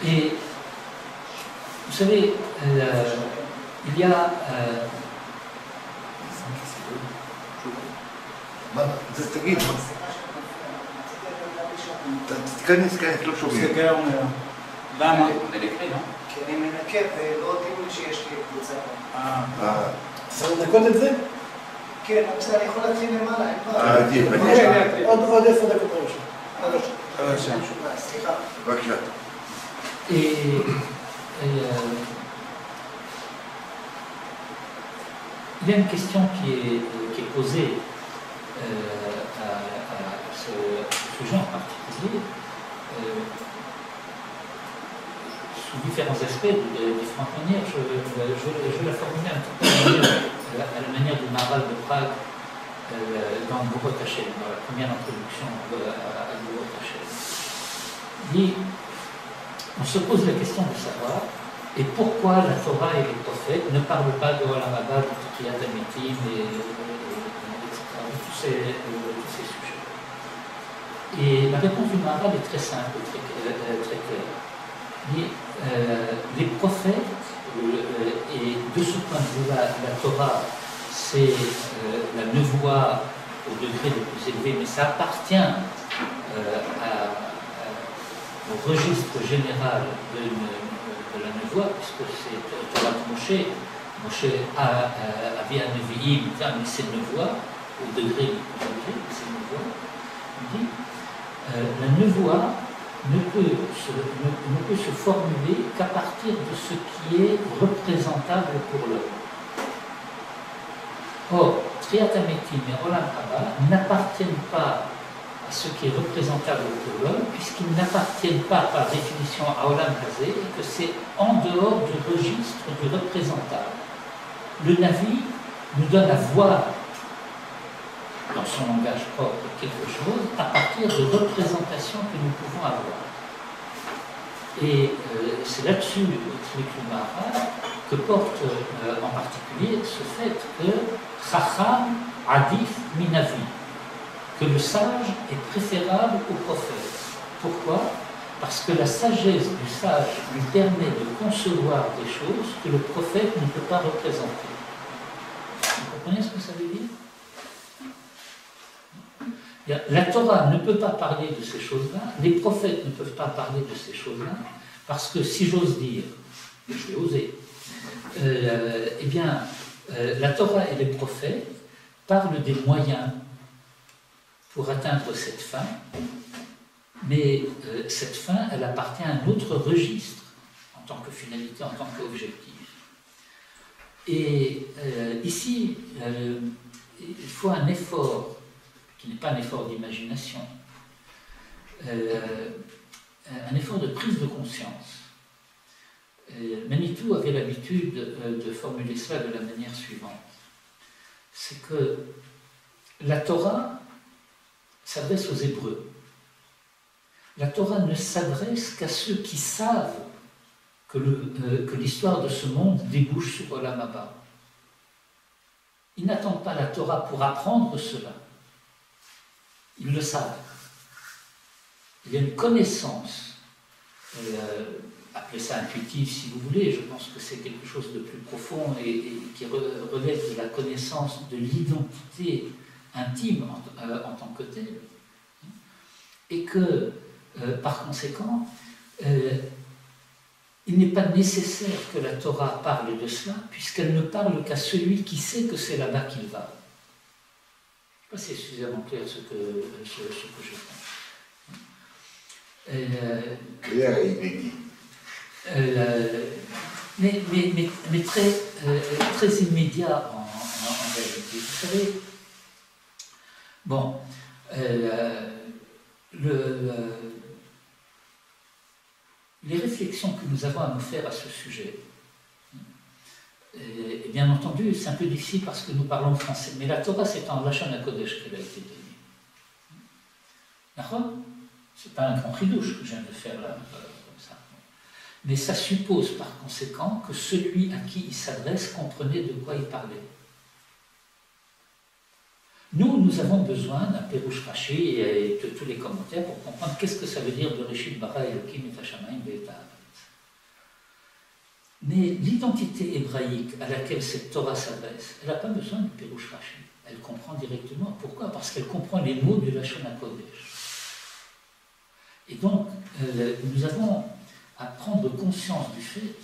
Et vous savez, il y a תגיד, תיכנס, לא שומעים. למה? כי אני מנקה ולא הודיעו לי שיש לי קבוצה. צריך לנקות את זה? כן, בסדר, אני יכול להתחיל למעלה, אין בעיה. עוד 10 דקות ראשון. סליחה. בבקשה. Il y a une question qui est posée à ce sujet en particulier, sous différents aspects, de différentes manières. Je vais la formuler un petit peu à la manière du Maharal de Prague dans Borot Hachem, dans la première introduction à Borot Hachem. Il dit, on se pose la question de savoir et pourquoi la Torah et les prophètes ne parlent pas de Olam Haba, de Tchiyat HaMetim, etc., tous ces sujets. Et la réponse du Maharal est très simple, très claire. Les prophètes, et de ce point de vue-là, la Torah, c'est la nevoie au degré le plus élevé, mais ça appartient au registre général de la nevoie, puisque c'est Torah de Moshe. Moshe avait un nevi'im, mais c'est nevoie, au degré le plus élevé, c'est nevoie. Il dit, la nevoie ne peut se formuler qu'à partir de ce qui est représentable pour l'homme. Or, Tchiyat HaMetim et Olam Haba n'appartiennent pas à ce qui est représentable pour l'homme, puisqu'ils n'appartiennent pas par définition à Olam Hazé, et que c'est en dehors du registre du représentable. Le Navi nous donne à voir dans son langage propre quelque chose à partir de représentations que nous pouvons avoir. Et c'est là-dessus, explique le Maharal, que porte en particulier ce fait que Chacham Adif minavi, que le sage est préférable au prophète. Pourquoi? Parce que la sagesse du sage lui permet de concevoir des choses que le prophète ne peut pas représenter. Vous comprenez ce que ça veut dire? La Torah ne peut pas parler de ces choses-là, les prophètes ne peuvent pas parler de ces choses-là, parce que si j'ose dire, et je vais oser, eh bien, la Torah et les prophètes parlent des moyens pour atteindre cette fin, mais cette fin, elle appartient à un autre registre, en tant que finalité, en tant qu'objectif. Et ici, il faut un effort, qui n'est pas un effort d'imagination, un effort de prise de conscience. Manitou avait l'habitude de formuler cela de la manière suivante. C'est que la Torah s'adresse aux Hébreux. La Torah ne s'adresse qu'à ceux qui savent que l'histoire de ce monde débouche sur Olam Haba. Ils n'attendent pas la Torah pour apprendre cela. Ils le savent. Il y a une connaissance, appelez ça intuitive si vous voulez, je pense que c'est quelque chose de plus profond et qui relève de la connaissance de l'identité intime en tant que telle. Et que, par conséquent, il n'est pas nécessaire que la Torah parle de cela, puisqu'elle ne parle qu'à celui qui sait que c'est là-bas qu'il va. Je ne sais pas si c'est suffisamment clair ce que je pense. Clair et inédit. Mais très immédiat en réalité. Vous savez, bon, les réflexions que nous avons à nous faire à ce sujet, et bien entendu, c'est un peu difficile parce que nous parlons français, mais la Torah, c'est en Lachon HaKodesh qu'elle a été donnée. D'accord? C'est pas un grand ridouche que je viens de faire là, comme ça. Mais ça suppose par conséquent que celui à qui il s'adresse comprenait de quoi il parlait. Nous avons besoin d'un Pérouche Rashi et de tous les commentaires pour comprendre qu'est-ce que ça veut dire de Reshit bara Elokim et Hashamayim ve'et haaretz. Mais l'identité hébraïque à laquelle cette Torah s'adresse, elle n'a pas besoin de Pérouche Rashi. Elle comprend directement. Pourquoi? Parce qu'elle comprend les mots du Lachon HaKodesh. Et donc, nous avons à prendre conscience du fait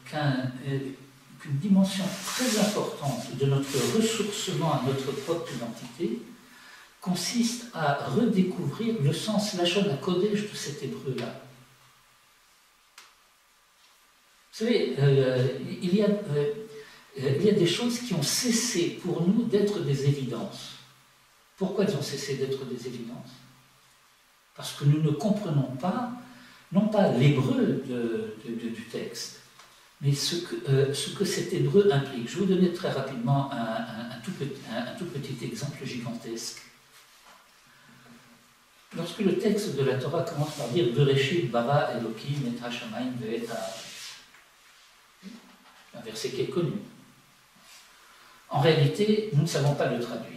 qu'une dimension très importante de notre ressourcement à notre propre identité consiste à redécouvrir le sens Lachon HaKodesh de cet hébreu-là. Vous savez, il y a des choses qui ont cessé pour nous d'être des évidences. Pourquoi elles ont cessé d'être des évidences? Parce que nous ne comprenons pas, non pas l'hébreu du texte, mais ce que cet hébreu implique. Je vais vous donner très rapidement un tout petit exemple gigantesque. Lorsque le texte de la Torah commence par dire « Bereshit bara Elokim et Hashamayim ve'et haaretz », un verset qui est connu. En réalité, nous ne savons pas le traduire.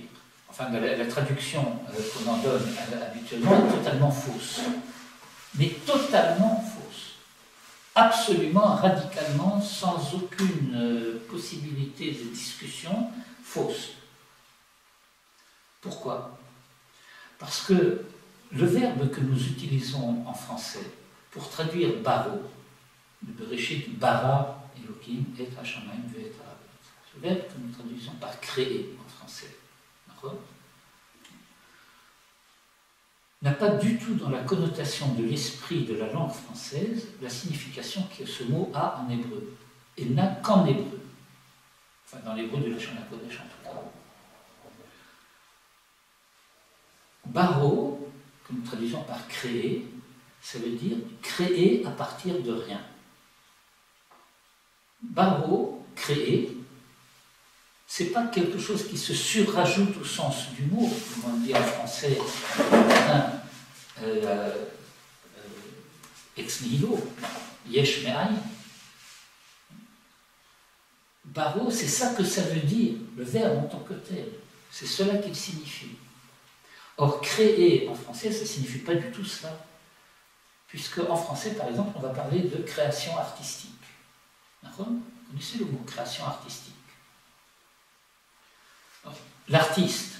Enfin, la traduction qu'on en donne habituellement est totalement fausse. Mais totalement fausse. Absolument, radicalement, sans aucune possibilité de discussion, fausse. Pourquoi? Parce que le verbe que nous utilisons en français pour traduire baro, le Bereshit bara Elokim et Hashamayim ve'et haaretz, ce verbe que nous traduisons par créer en français, n'a pas du tout dans la connotation de l'esprit de la langue française la signification que ce mot a en hébreu, et n'a qu'en hébreu, enfin dans l'hébreu de Lachon HaKodesh en tout cas. Baro, que nous traduisons par créer, ça veut dire créer à partir de rien. Baro, créer, c'est pas quelque chose qui se surrajoute au sens du mot, comme on dit en français, ex nihilo, yesh me'ayin. Baro, c'est ça que ça veut dire, le verbe en tant que tel. C'est cela qu'il signifie. Or, créer en français, ça ne signifie pas du tout cela. Puisque en français, par exemple, on va parler de création artistique. D'accord ? Vous connaissez le mot création artistique. L'artiste,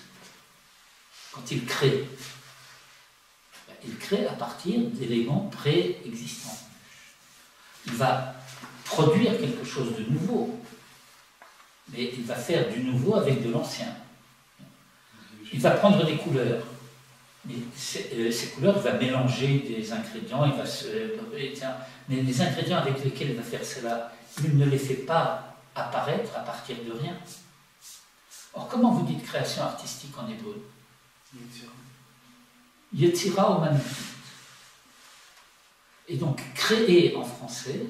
quand il crée à partir d'éléments préexistants. Il va produire quelque chose de nouveau, mais il va faire du nouveau avec de l'ancien. Il va prendre des couleurs, mais ces couleurs, il va mélanger des ingrédients, mais les ingrédients avec lesquels il va faire cela, il ne les fait pas apparaître à partir de rien. Or, comment vous dites création artistique en hébreu? Yetzira omanut. Et donc, créer en français,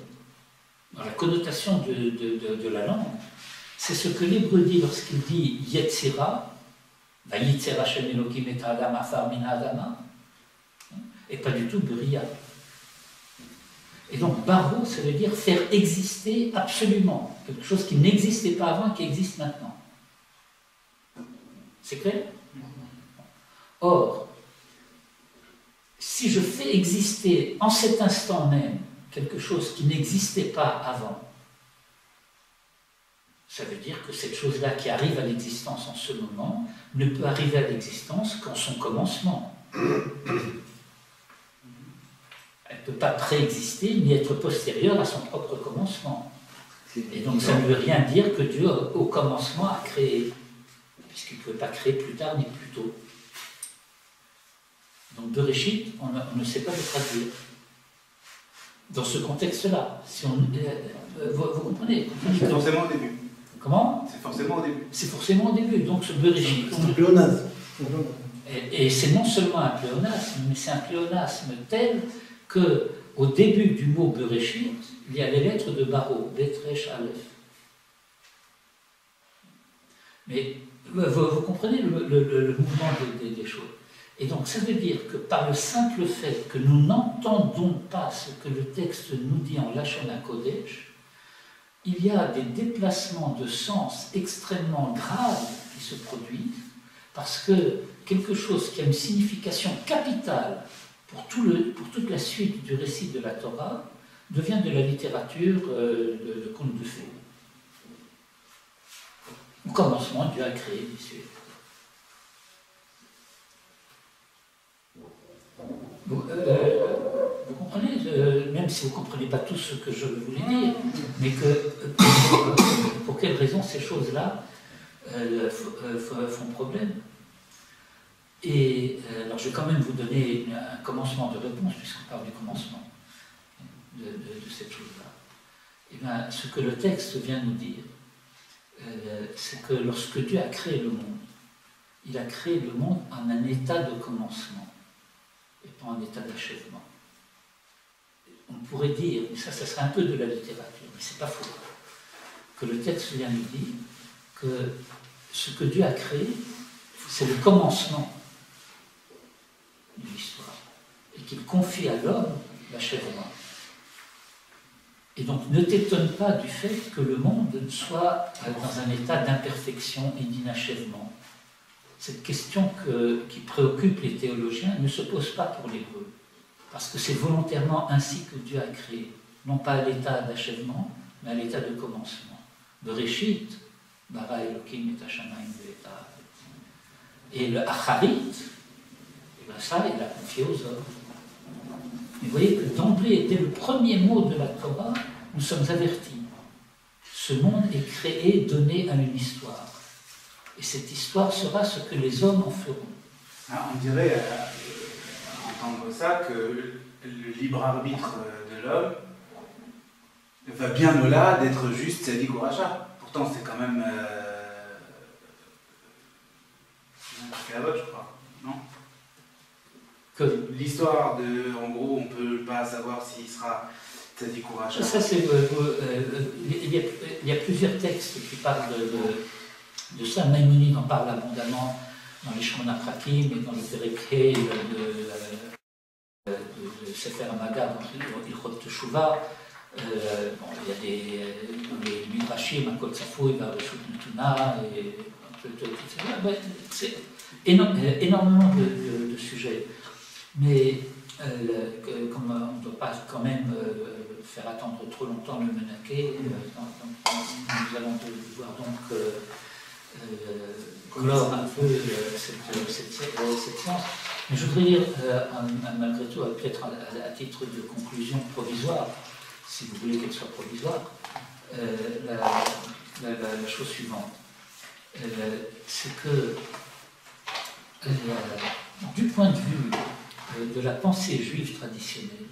dans la connotation de la langue, c'est ce que l'hébreu dit lorsqu'il dit Yetzira, Vayitzera Shem Elokim et Adam Afar Min Adama, et pas du tout Bria. Et donc, Baro, ça veut dire faire exister absolument quelque chose qui n'existait pas avant et qui existe maintenant. C'est clair? Or, si je fais exister en cet instant même quelque chose qui n'existait pas avant, ça veut dire que cette chose-là qui arrive à l'existence en ce moment ne peut arriver à l'existence qu'en son commencement. Elle ne peut pas préexister ni être postérieure à son propre commencement. Et donc ça ne veut rien dire que Dieu, au commencement, a créé, puisqu'il ne pouvait pas créer plus tard ni plus tôt. Donc Bereshit, on ne sait pas le traduire. Dans ce contexte-là, si on, vous comprenez, c'est forcément au début. Comment? C'est forcément au début. C'est forcément au début. Donc ce Bereshit. C'est un pléonasme. Et c'est non seulement un pléonasme, mais c'est un pléonasme tel que au début du mot Bereshit, il y a les lettres de Baro, Bet, Resh, Aleph. Mais vous comprenez le mouvement des choses. Et donc ça veut dire que par le simple fait que nous n'entendons pas ce que le texte nous dit en Lachon HaKodesh, il y a des déplacements de sens extrêmement graves qui se produisent, parce que quelque chose qui a une signification capitale pour toute la suite du récit de la Torah devient de la littérature de conte de fées. Au commencement, Dieu a créé les cieux. Vous comprenez, même si vous ne comprenez pas tout ce que je voulais dire, mais que pour quelles raisons ces choses-là font problème. Et alors je vais quand même vous donner un commencement de réponse, puisqu'on parle du commencement de cette chose-là. Et bien, ce que le texte vient nous dire, c'est que lorsque Dieu a créé le monde, il a créé le monde en un état de commencement et pas en état d'achèvement. On pourrait dire, mais ça serait un peu de la littérature, mais c'est pas faux, que le texte vient nous dire que ce que Dieu a créé, c'est le commencement de l'histoire, et qu'il confie à l'homme l'achèvement. Et donc ne t'étonne pas du fait que le monde soit dans un état d'imperfection et d'inachèvement. Cette question qui préoccupe les théologiens ne se pose pas pour l'hébreu, parce que c'est volontairement ainsi que Dieu a créé, non pas à l'état d'achèvement, mais à l'état de commencement. Bereshit, bara Elokim et Hashamayim ve'et. Et le Acharit, et bien ça, il l'a confié aux hommes. Mais vous voyez que d'emblée, dès le premier mot de la Torah, nous sommes avertis. Ce monde est créé, donné à une histoire. Et cette histoire sera ce que les hommes en feront. Alors, on dirait, à entendre ça, que le libre arbitre de l'homme va bien au-delà d'être juste Tzadik ou Racha. Pourtant, c'est quand même la vote, je crois, non? Que l'histoire de, en gros, on ne peut pas savoir s'il sera Tzadik ou Racha. Ça, c'est, il y a plusieurs textes qui parlent de ça. Maïmonide en parle abondamment dans les Shmona Prakim et dans le Perek de Sefer Hamagad, dans Ilchot Teshuvah. Il y a dans les Midrashim, Makol Tzafou, Vareshut Netuna, et c'est énormément de sujets. Mais comme on ne doit pas quand même faire attendre trop longtemps le Menaké, nous allons devoir donc clore un peu cette séance. Mais je voudrais dire, malgré tout, peut-être à titre de conclusion provisoire, si vous voulez qu'elle soit provisoire, la chose suivante. C'est que, du point de vue de la pensée juive traditionnelle,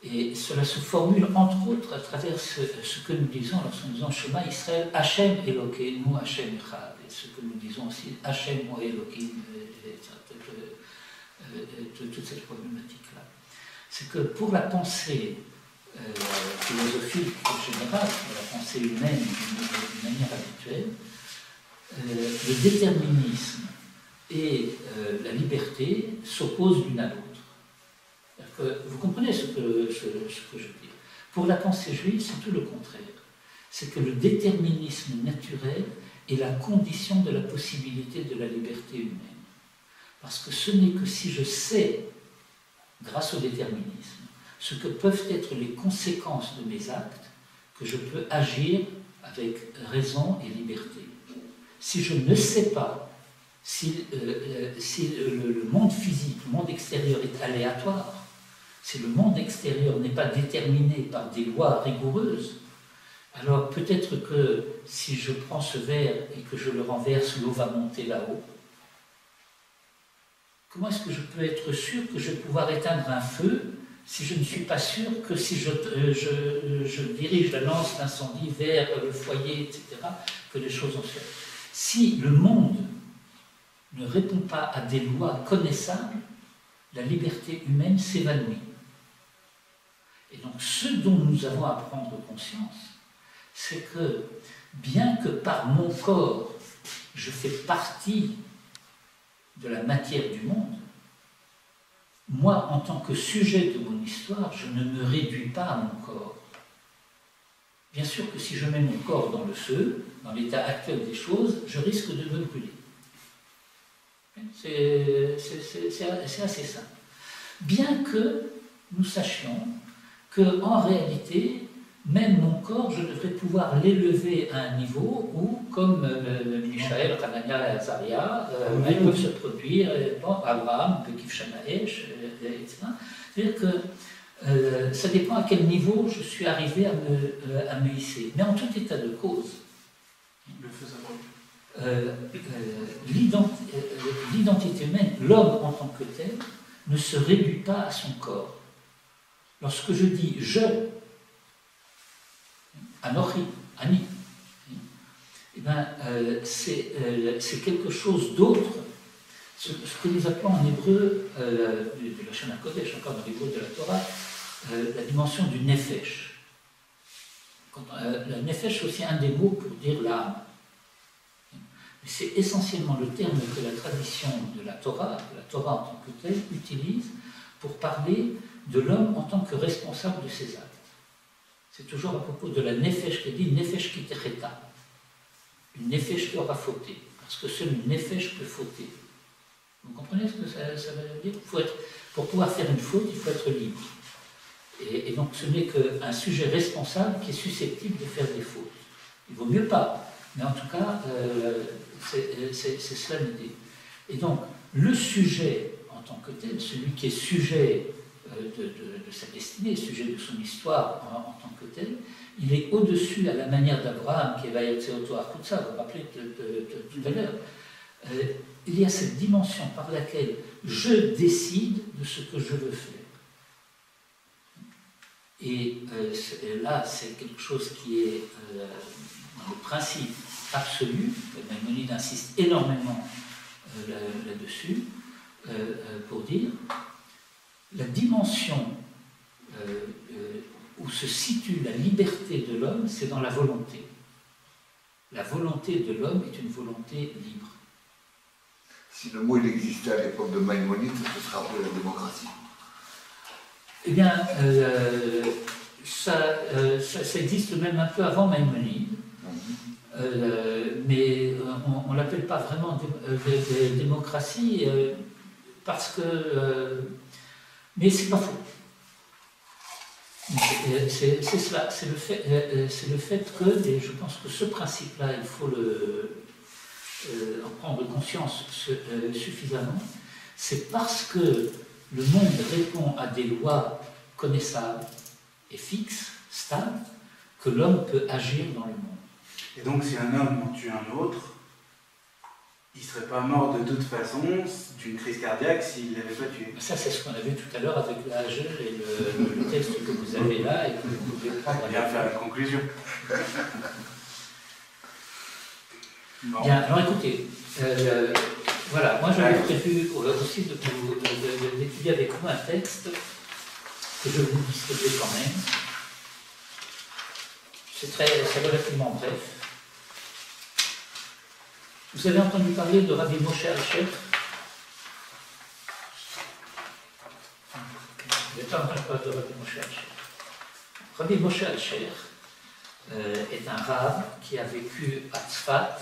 et cela se formule entre autres à travers ce que nous disons lorsque nous disons Shema Israël, Hachem Elokeinu, Hachem Echad, et ce que nous disons aussi Hachem Elokim, toute cette problématique-là. C'est que pour la pensée philosophique générale, pour la pensée humaine d'une manière habituelle, le déterminisme et la liberté s'opposent l'une à l'autre. Vous comprenez ce que je dis. Pour la pensée juive, c'est tout le contraire. C'est que le déterminisme naturel est la condition de la possibilité de la liberté humaine. Parce que ce n'est que si je sais, grâce au déterminisme, ce que peuvent être les conséquences de mes actes, que je peux agir avec raison et liberté. Si je ne sais pas, si le monde physique, le monde extérieur est aléatoire, si le monde extérieur n'est pas déterminé par des lois rigoureuses, alors peut-être que si je prends ce verre et que je le renverse, l'eau va monter là-haut. Comment est-ce que je peux être sûr que je vais pouvoir éteindre un feu si je ne suis pas sûr que si je dirige la lance d'incendie vers le foyer, etc., que les choses en soient. Si le monde ne répond pas à des lois connaissables, la liberté humaine s'évanouit. Et donc ce dont nous avons à prendre conscience, c'est que bien que par mon corps, je fais partie de la matière du monde, moi, en tant que sujet de mon histoire, je ne me réduis pas à mon corps. Bien sûr que si je mets mon corps dans le feu, dans l'état actuel des choses, je risque de me brûler. C'est assez simple. Bien que nous sachions qu'en réalité, même mon corps, je devrais pouvoir l'élever à un niveau où, comme Michael, Hanania et Azaria, ils peuvent se produire, Abraham, Bekif Shamaesh, etc. C'est-à-dire que ça dépend à quel niveau je suis arrivé à me hisser. Mais en tout état de cause, l'identité humaine, l'homme en tant que tel, ne se réduit pas à son corps. Lorsque je dis « je », Anochi, Ani, eh ben, c'est quelque chose d'autre. Ce que nous appelons en hébreu, de la Shana Kodesh, encore dans l'hébreu de la Torah, la dimension du nefesh. La nefesh est aussi un des mots pour dire l'âme. C'est essentiellement le terme que la tradition de la Torah en tant que telle, utilise pour parler de l'homme en tant que responsable de ses actes. C'est toujours à propos de la nefesh qui dit nefesh qui techeta, une nefesh qui aura fauté, parce que seul une nefesh peut fauter. Vous comprenez ce que ça veut dire? Pour pouvoir faire une faute, il faut être libre. Et donc ce n'est qu'un sujet responsable qui est susceptible de faire des fautes. Il vaut mieux pas, mais en tout cas, c'est cela l'idée. Et donc, le sujet en tant que tel, celui qui est sujet de sa destinée, sujet de son histoire en tant que tel, il est au-dessus, à la manière d'Abraham, qui est Vayetzeoto Achutza, vous vous rappelez tout à l'heure. Il y a cette dimension par laquelle je décide de ce que je veux faire. Et là, c'est quelque chose qui est dans le principe absolu. Maïmonide insiste énormément là-dessus, pour dire la dimension où se situe la liberté de l'homme, c'est dans la volonté. La volonté de l'homme est une volonté libre. Si le mot il existait à l'époque de Maïmonide, ce serait appelé la démocratie. Eh bien, ça existe même un peu avant Maïmonide, mais on ne l'appelle pas vraiment démocratie parce que... mais c'est pas faux. C'est cela, c'est le fait que, et je pense que ce principe-là, il faut en prendre conscience suffisamment, c'est parce que le monde répond à des lois connaissables et fixes, stables, que l'homme peut agir dans le monde. Et donc si un homme en tue un autre, il ne serait pas mort de toute façon d'une crise cardiaque s'il ne l'avait pas tué. Ça, c'est ce qu'on a vu tout à l'heure avec l'AGE et le texte que vous avez là et que vous pouvez prendre. On va bien faire une conclusion. Bon. Bien, alors écoutez, voilà, moi j'avais prévu aussi d'étudier avec vous un texte que je vais vous distribuer quand même. C'est relativement bref. Vous avez entendu parler de Rabbi Moshe Alsher? Vous n'avez pas entendu parler de Rabbi Moshe Alsher? Rabbi Moshe Alsher est un rabbin qui a vécu à Tzfat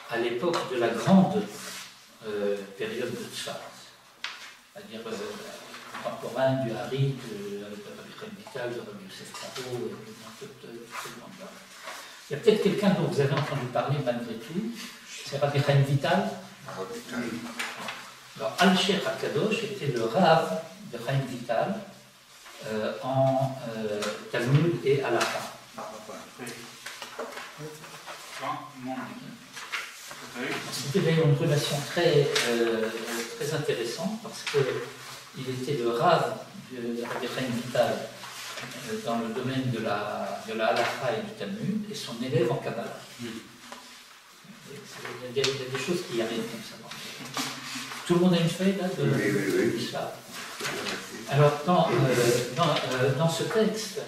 à l'époque de la grande période de Tzfat, c'est-à-dire contemporain du Hari, de Rabbi Chaim Vital, de Rabbi Yosef Karo, dans toute cette bande-là. Il y a peut-être quelqu'un dont vous avez entendu parler malgré tout, c'est Rabbi Chaim Vital. Alors, Alsher HaKadosh était le rav de Chaim Vital en Talmud et Halakha. C'était d'ailleurs une relation très intéressante parce qu'il était le rav de Rabbi Chaim Vital dans le domaine de la halakha et du Talmud, et son élève en Kabbalah. Il y a des choses qui arrivent comme ça. Tout le monde a une feuille là de l'histoire. Alors, dans ce texte,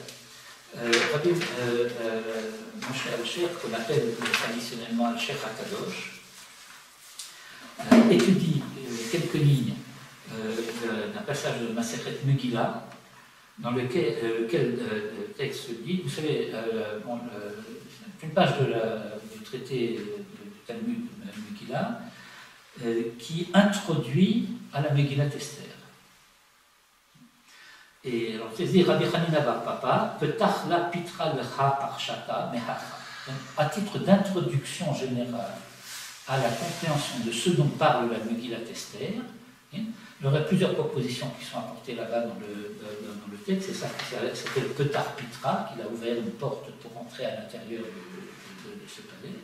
Rabbi Moshe Alsher, qu'on appelle traditionnellement Alsher HaKadosh, étudie quelques lignes d'un passage de Masechet Megillah, dans lequel le texte dit, vous savez, une page du traité du Talmud Megillah qui introduit à la Megillat Esther. Et alors, c'est dit Rabbi Hanina bar Papa, Petach la pitra lecha parshata mehacha. À titre d'introduction générale à la compréhension de ce dont parle la Megillat Esther, il y aurait plusieurs propositions qui sont apportées là-bas dans le texte. C'est ça qui s'appelle Petar Pitra, qui a ouvert une porte pour entrer à l'intérieur de ce palais,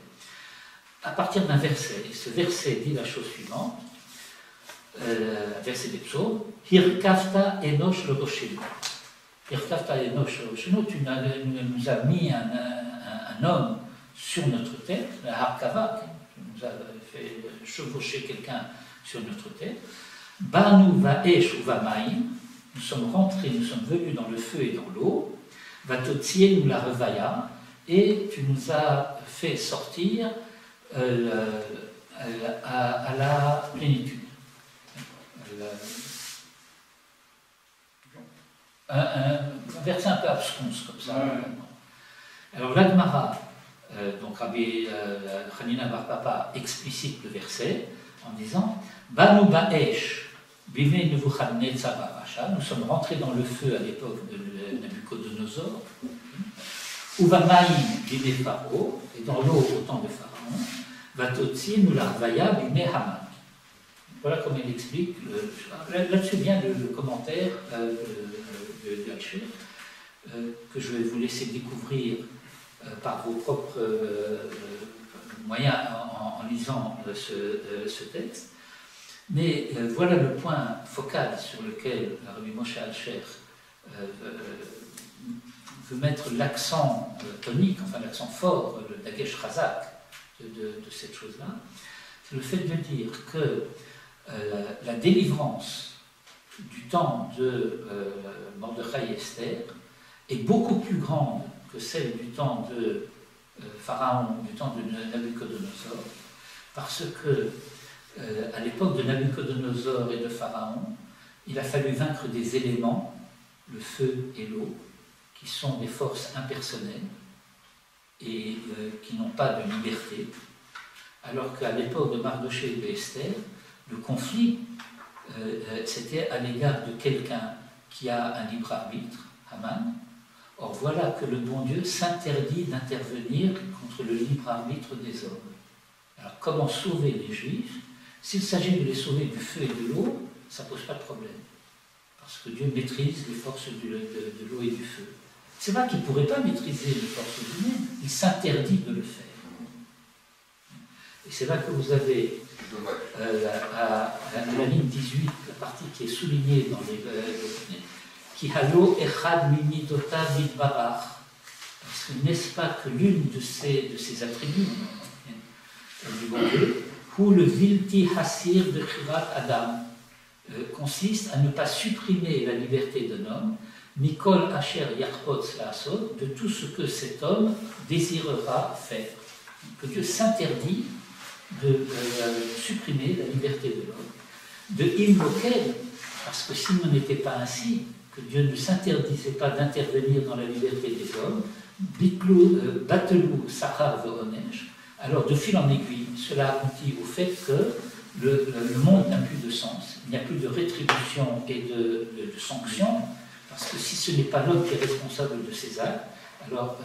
à partir d'un verset. Et ce verset dit la chose suivante, verset des psaumes, Hirkafta enosh le-roshenu. Hirkafta enosh le-roshenu, tu nous as mis un homme sur notre tête, la Harkava, tu nous as fait chevaucher quelqu'un sur notre tête. Banu va'esh ou va'maïm, nous sommes rentrés, nous sommes venus dans le feu et dans l'eau. Vatotsié nous la revaya, et tu nous as fait sortir à la plénitude. Un verset un peu absconce comme ça. Alors l'Agmara, donc Rabbi Hanina bar Papa explicite le verset en disant Banu ba'esh bimei Nebuchadnezzar Rasha, nous sommes rentrés dans le feu à l'époque de Nabucodonosor, Uvamaïm bimei Pharaon, et dans l'eau au temps de Pharaon, Vatotsi nous l'arvaya bimei Haman. Voilà comme il explique. Là-dessus vient le commentaire de Alsher, que je vais vous laisser découvrir par vos propres moyens en lisant ce texte. Mais voilà le point focal sur lequel Rabbi Moshe Alsher veut mettre l'accent tonique, enfin l'accent fort, le dagesh chazak de cette chose-là. C'est le fait de dire que la délivrance du temps de Mordechai et Esther est beaucoup plus grande que celle du temps de Pharaon, du temps de Nabucodonosor, parce que à l'époque de Nabucodonosor et de Pharaon, il a fallu vaincre des éléments, le feu et l'eau, qui sont des forces impersonnelles et qui n'ont pas de liberté, alors qu'à l'époque de Mardochée et de Esther, le conflit, c'était à l'égard de quelqu'un qui a un libre arbitre, Haman. Or voilà que le bon Dieu s'interdit d'intervenir contre le libre arbitre des hommes. Alors comment sauver les Juifs? S'il s'agit de les sauver du feu et de l'eau, ça ne pose pas de problème. Parce que Dieu maîtrise les forces de l'eau et du feu. C'est pas qu'il ne pourrait pas maîtriser les forces humaines, il s'interdit de le faire. Et c'est là que vous avez à la ligne 18, la partie qui est soulignée dans les qui halo echad mimidota vidbarach. Parce que n'est-ce pas que l'une de ces attributs du bon Dieu, où le vilti hasir de Khirat Adam consiste à ne pas supprimer la liberté d'un homme, Mikol Asher Yarpot Slaasot, de tout ce que cet homme désirera faire. Que Dieu s'interdit de supprimer la liberté de l'homme. De Ilmokel, parce que s'il n'en était pas ainsi, que Dieu ne s'interdisait pas d'intervenir dans la liberté des hommes, Batelou Sachar Veonesh, alors de fil en aiguille, cela aboutit au fait que le monde n'a plus de sens, il n'y a plus de rétribution et de sanction, parce que si ce n'est pas l'homme qui est responsable de ses actes, alors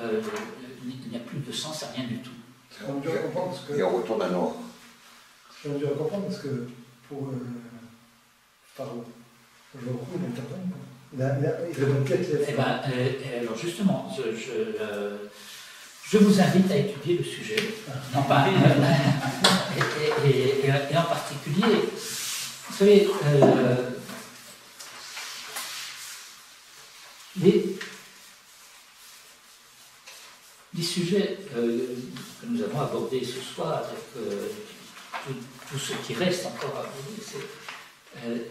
il n'y a plus de sens à rien du tout. Et on retourne à Noir. C'est dur à comprendre parce que pour Pharaon, le coup, il intervient. Il répond plus à alors justement, je vous invite à étudier le sujet. Non, pas, et en particulier, vous savez, les sujets que nous avons abordés ce soir, avec tout ce qui reste encore à aborder,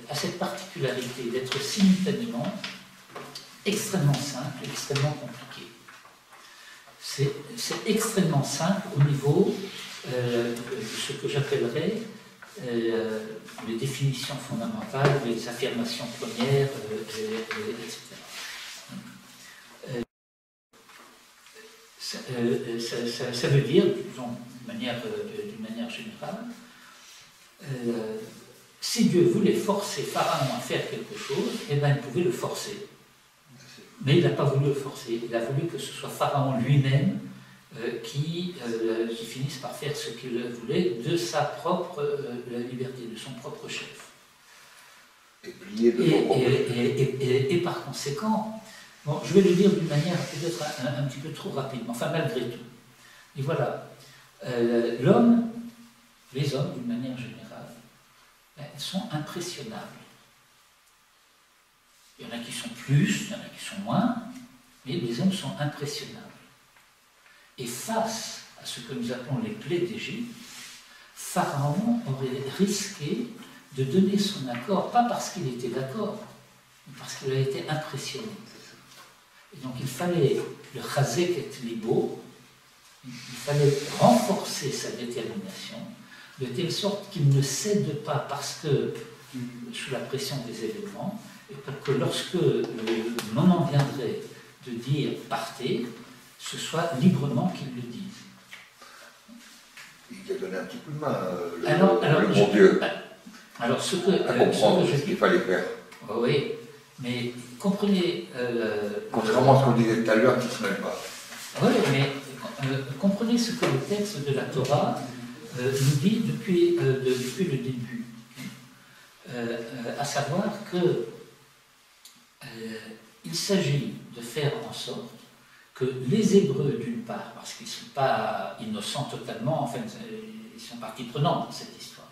a cette particularité d'être simultanément extrêmement simple et extrêmement compliqué. C'est extrêmement simple au niveau de ce que j'appellerais les définitions fondamentales, les affirmations premières, etc. Ça veut dire, disons, d'une manière générale, si Dieu voulait forcer Pharaon à faire quelque chose, eh bien il pouvait le forcer. Mais il n'a pas voulu le forcer, il a voulu que ce soit Pharaon lui-même qui finisse par faire ce qu'il voulait de sa propre liberté, de son propre chef. Et par conséquent, bon, je vais le dire d'une manière peut-être un petit peu trop rapide, mais enfin malgré tout. Et voilà, les hommes, d'une manière générale, ils sont impressionnables. Il y en a qui sont plus, il y en a qui sont moins, mais les hommes sont impressionnables. Et face à ce que nous appelons les plaies d'Égypte, Pharaon aurait risqué de donner son accord, pas parce qu'il était d'accord, mais parce qu'il a été impressionné. Et donc il fallait le chazek et libo, il fallait renforcer sa détermination, de telle sorte qu'il ne cède pas parce que, sous la pression des événements, et pour que lorsque le moment viendrait de dire partez, ce soit librement qu'il le dise. Il a donné un petit coup de main, le bon Dieu, à comprendre ce qu'il fallait faire. Oui, mais comprenez... contrairement à ce qu'on disait tout à l'heure, qui ne se mêle pas. Oui, mais comprenez ce que le texte de la Torah nous dit depuis le début. À savoir que il s'agit de faire en sorte que les Hébreux, d'une part, parce qu'ils ne sont pas innocents totalement, enfin, ils sont partie prenante dans cette histoire,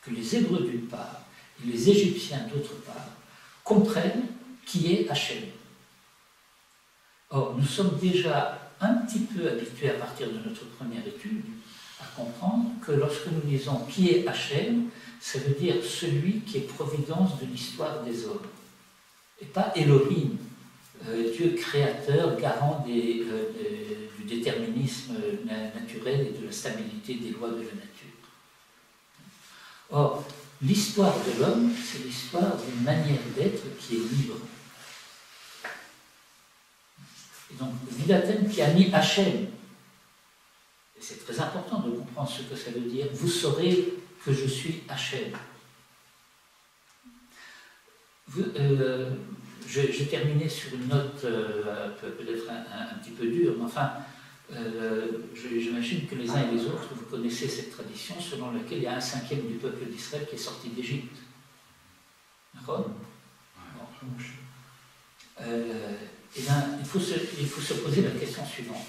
que les Hébreux, d'une part, et les Égyptiens, d'autre part, comprennent qui est Hachem. Or, nous sommes déjà un petit peu habitués à partir de notre première étude à comprendre que lorsque nous disons qui est Hachem, ça veut dire celui qui est providence de l'histoire des hommes. Et pas Elohim, Dieu créateur, garant du déterminisme naturel et de la stabilité des lois de la nature. Or, l'histoire de l'homme, c'est l'histoire d'une manière d'être qui est libre. Et donc, Vidaten qui a mis Hachem. Et c'est très important de comprendre ce que ça veut dire. Vous saurez que je suis Hachem. J'ai terminé sur une note peut-être un petit peu dure, mais enfin, j'imagine que les uns et les autres, vous connaissez cette tradition selon laquelle il y a 1/5 du peuple d'Israël qui est sorti d'Égypte. D'accord ? Eh bien, il faut se poser la question suivante.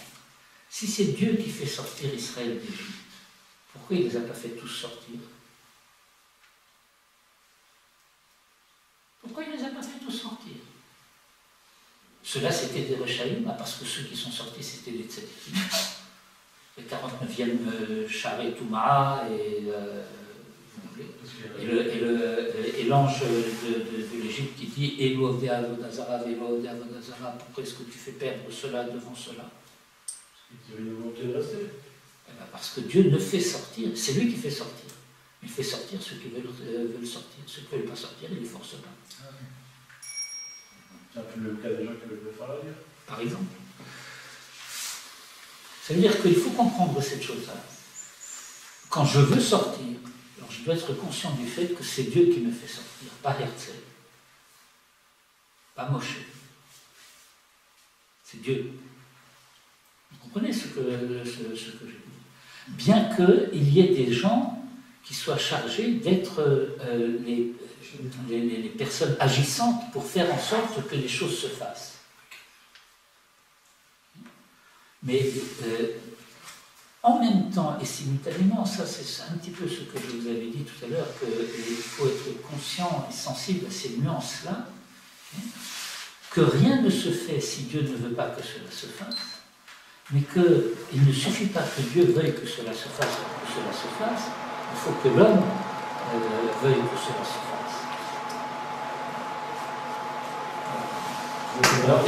Si c'est Dieu qui fait sortir Israël d'Égypte, pourquoi il ne les a pas fait tous sortir? Pourquoi il ne les a pas fait tous sortir? Ceux-là, c'était des Rechaïm, parce que ceux qui sont sortis, c'était des Tzadikim. Le 49e Charé Touma et l'ange de l'Égypte qui dit Elo Odea Avodazara, Elo Odea Avodazara, pourquoi est-ce que tu fais perdre cela devant cela? Parce que Dieu ne fait sortir, c'est lui qui fait sortir. Il fait sortir ceux qui veulent sortir. Ceux qui ne veulent pas sortir, il ne les force pas. C'est un peu le cas des gens qui veulent le faire la guerre. Par exemple. Ça veut dire qu'il faut comprendre cette chose-là. Quand je veux sortir, alors je dois être conscient du fait que c'est Dieu qui me fait sortir, pas Herzl, pas Moshe. C'est Dieu. Vous comprenez ce que je dis? Bien qu'il y ait des gens qui soient chargés d'être les personnes agissantes pour faire en sorte que les choses se fassent. Mais en même temps et simultanément, ça c'est un petit peu ce que je vous avais dit tout à l'heure, qu'il faut être conscient et sensible à ces nuances-là, que rien ne se fait si Dieu ne veut pas que cela se fasse, mais qu'il ne suffit pas que Dieu veuille que cela se fasse pour que cela se fasse, il faut que l'homme veuille que cela se fasse. Alors,